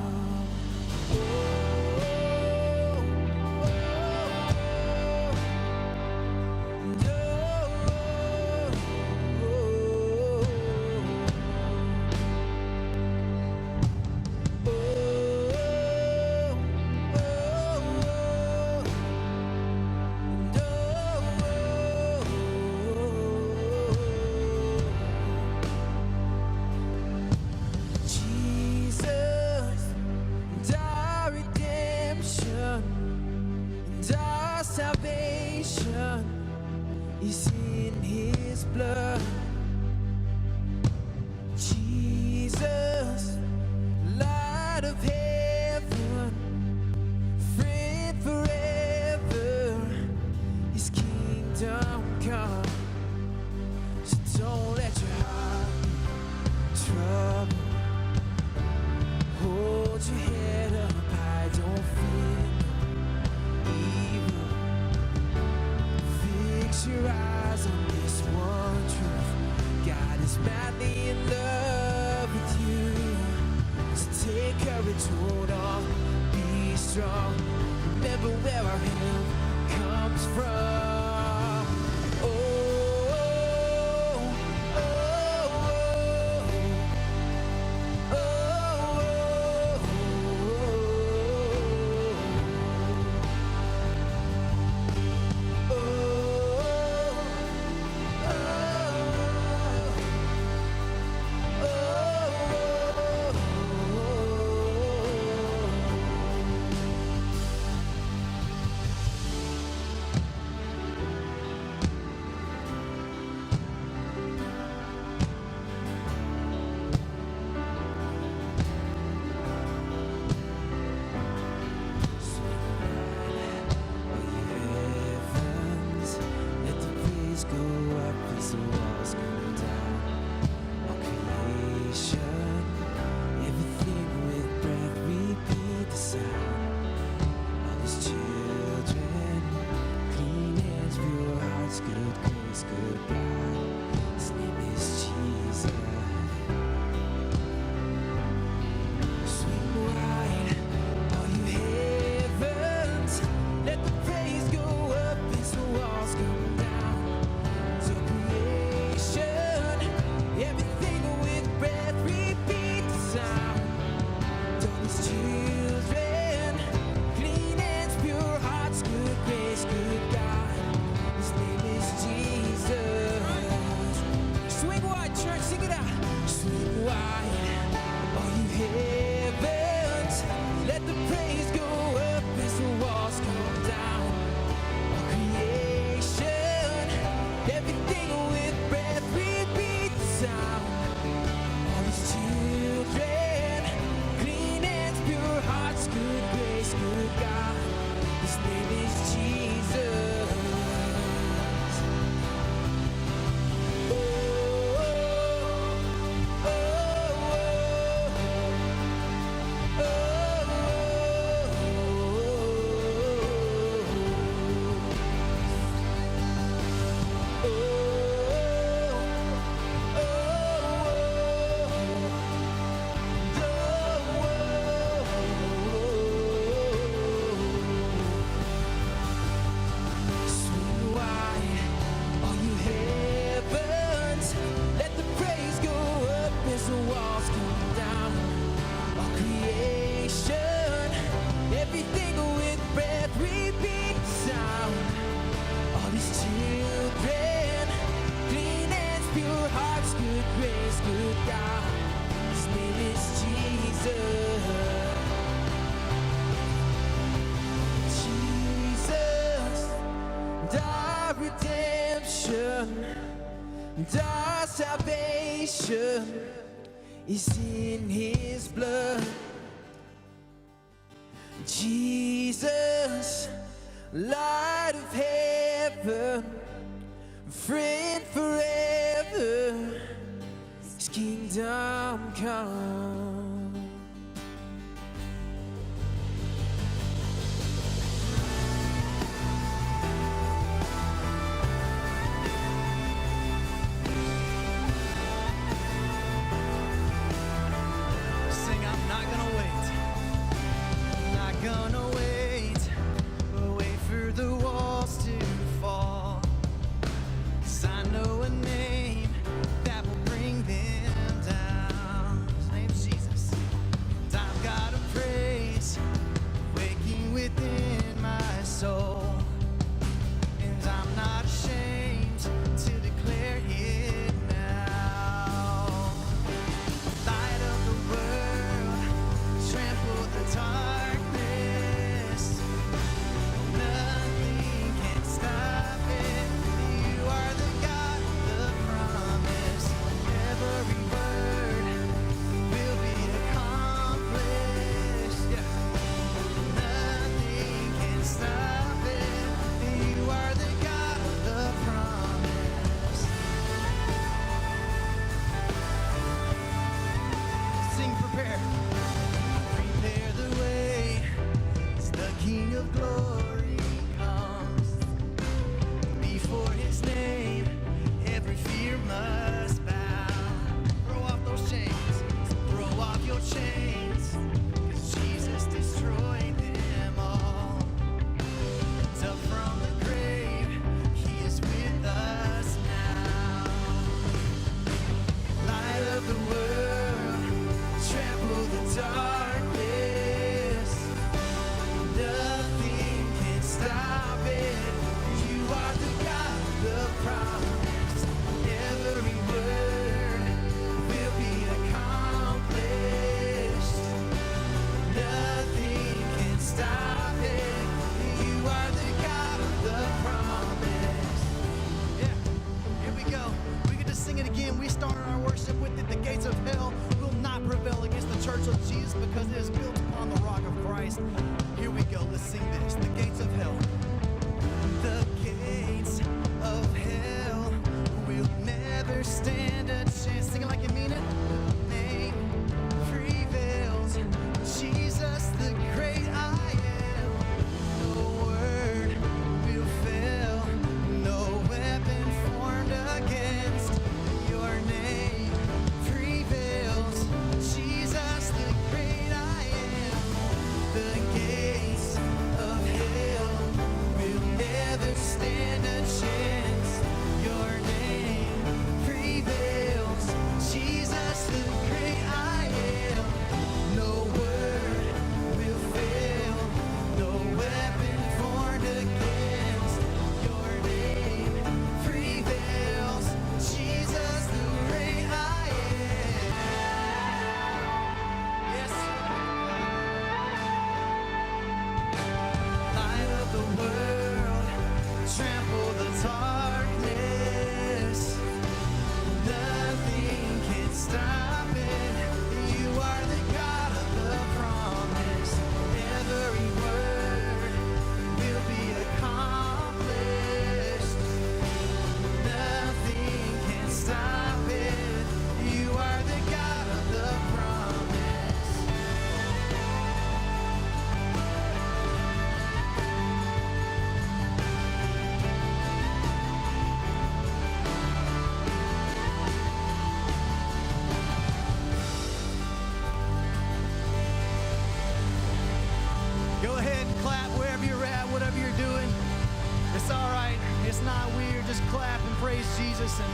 Salvation is in his blood. Jesus, light of heaven, friend forever, his kingdom come. So don't let your heart be troubled. Hold your head up high, don't fear evil. Fix your eyes on this one truth. courage, hold on, be strong. Remember where our help comes from. Oh, oh, oh, let the praise go up as the walls go down. All creation, everything with breath, repeat the sound. All these children, clean hands, pure hearts, good grace, good God. His name is Jesus. Swing wide, all you heavens, let the praise go up as the walls come down. So creation, everything with breath, repeat the sound. All these children, clean hands, pure hearts, good grace, good God. His name is Jesus. Swing wide, church, sing it out. Swing wide, all you heavens, let the praise go up as the walls come down. All creation, everything with breath, repeat the sound. All these children, clean hands, pure hearts, good grace, good God. His name is Jesus. Oh, oh, oh, swing wide, all you heavens, let the praise go up as the walls come down. All creation, everything with breath, repeat the sound. All these children, clean hands, pure hearts, good grace, good God. His name is Jesus. Jesus, and our redemption, and our salvation is in His blood. Jesus, light of heaven, friend forever, His kingdom come. Sing, I'm not gonna wait. Not gonna wait for the walls to fall. 'Cause I know a name that will bring them down. His name's Jesus. gates because it is built upon the rock of Christ. Here we go, let's sing this. The gates of hell. The gates of hell will never stand a chance. Sing it like you mean it. Name prevails. Jesus, the great I am. No word will fail. No weapon formed against your name prevails. Jesus, the great I am. The gates of hell will never stand a chance. Your name prevails. Jesus, the great I am. No word will fail. No weapon formed against your name prevails. Jesus, the great I am. Yes. Light of the world, trample the darkness. Nothing can stop it. You are the God of the promise. Every word will be accomplished. Nothing can stop it. You are the God of the promise. Go ahead and clap wherever you're at, whatever you're doing. It's all right. It's not weird. Just clap and praise Jesus and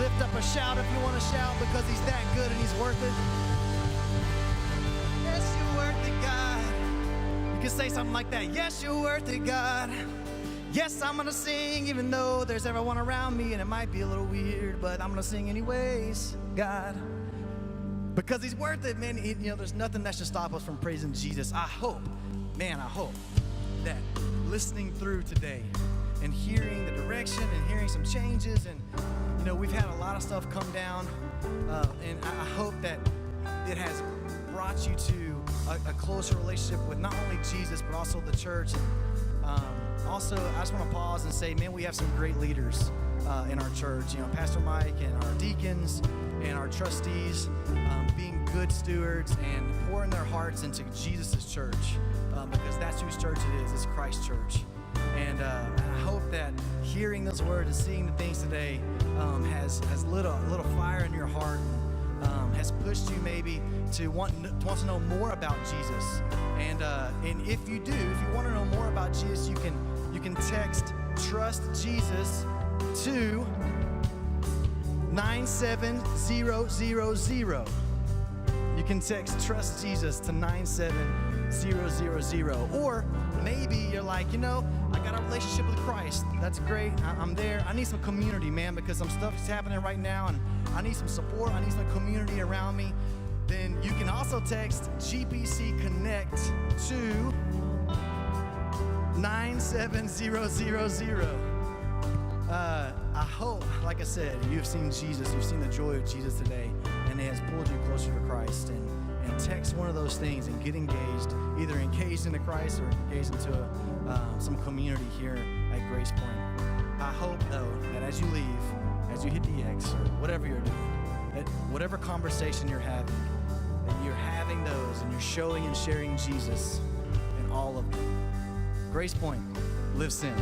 lift up a shout if you want to shout because he's that good and he's worth it. Yes, you're worth it, God. You can say something like that. Yes, you're worth it, God. Yes, I'm going to sing even though there's everyone around me and it might be a little weird, but I'm going to sing anyways, God. Because he's worth it, man. There's nothing that should stop us from praising Jesus. I hope that listening through today and hearing the direction and hearing some changes and, we've had a lot of stuff come down and I hope that it has brought you to a closer relationship with not only Jesus but also the church. Also, I just want to pause and say, man, we have some great leaders in our church. Pastor Mike and our deacons and our trustees being good stewards and pouring their hearts into Jesus' church because that's whose church it is. It's Christ's church. And I hope that hearing those words and seeing the things today has lit a little fire in your heart, has pushed you maybe to want to know more about Jesus. And if you want to know more about Jesus, you can text Trust Jesus to 97000. You can text Trust Jesus to 97000. Or maybe you're like, I got a relationship with Christ. That's great. I'm there. I need some community, man, because some stuff is happening right now and I need some support. I need some community around me. Then you can also text GPC Connect to 97000. I hope, like I said, you've seen Jesus, you've seen the joy of Jesus today, and it has pulled you closer to Christ. And text one of those things and get engaged, either engaged into Christ or engaged into some community here at Grace Point. I hope, though, that as you leave, as you hit the X or whatever you're doing, that whatever conversation you're having those and you're showing and sharing Jesus in all of them. Grace Point, live sent.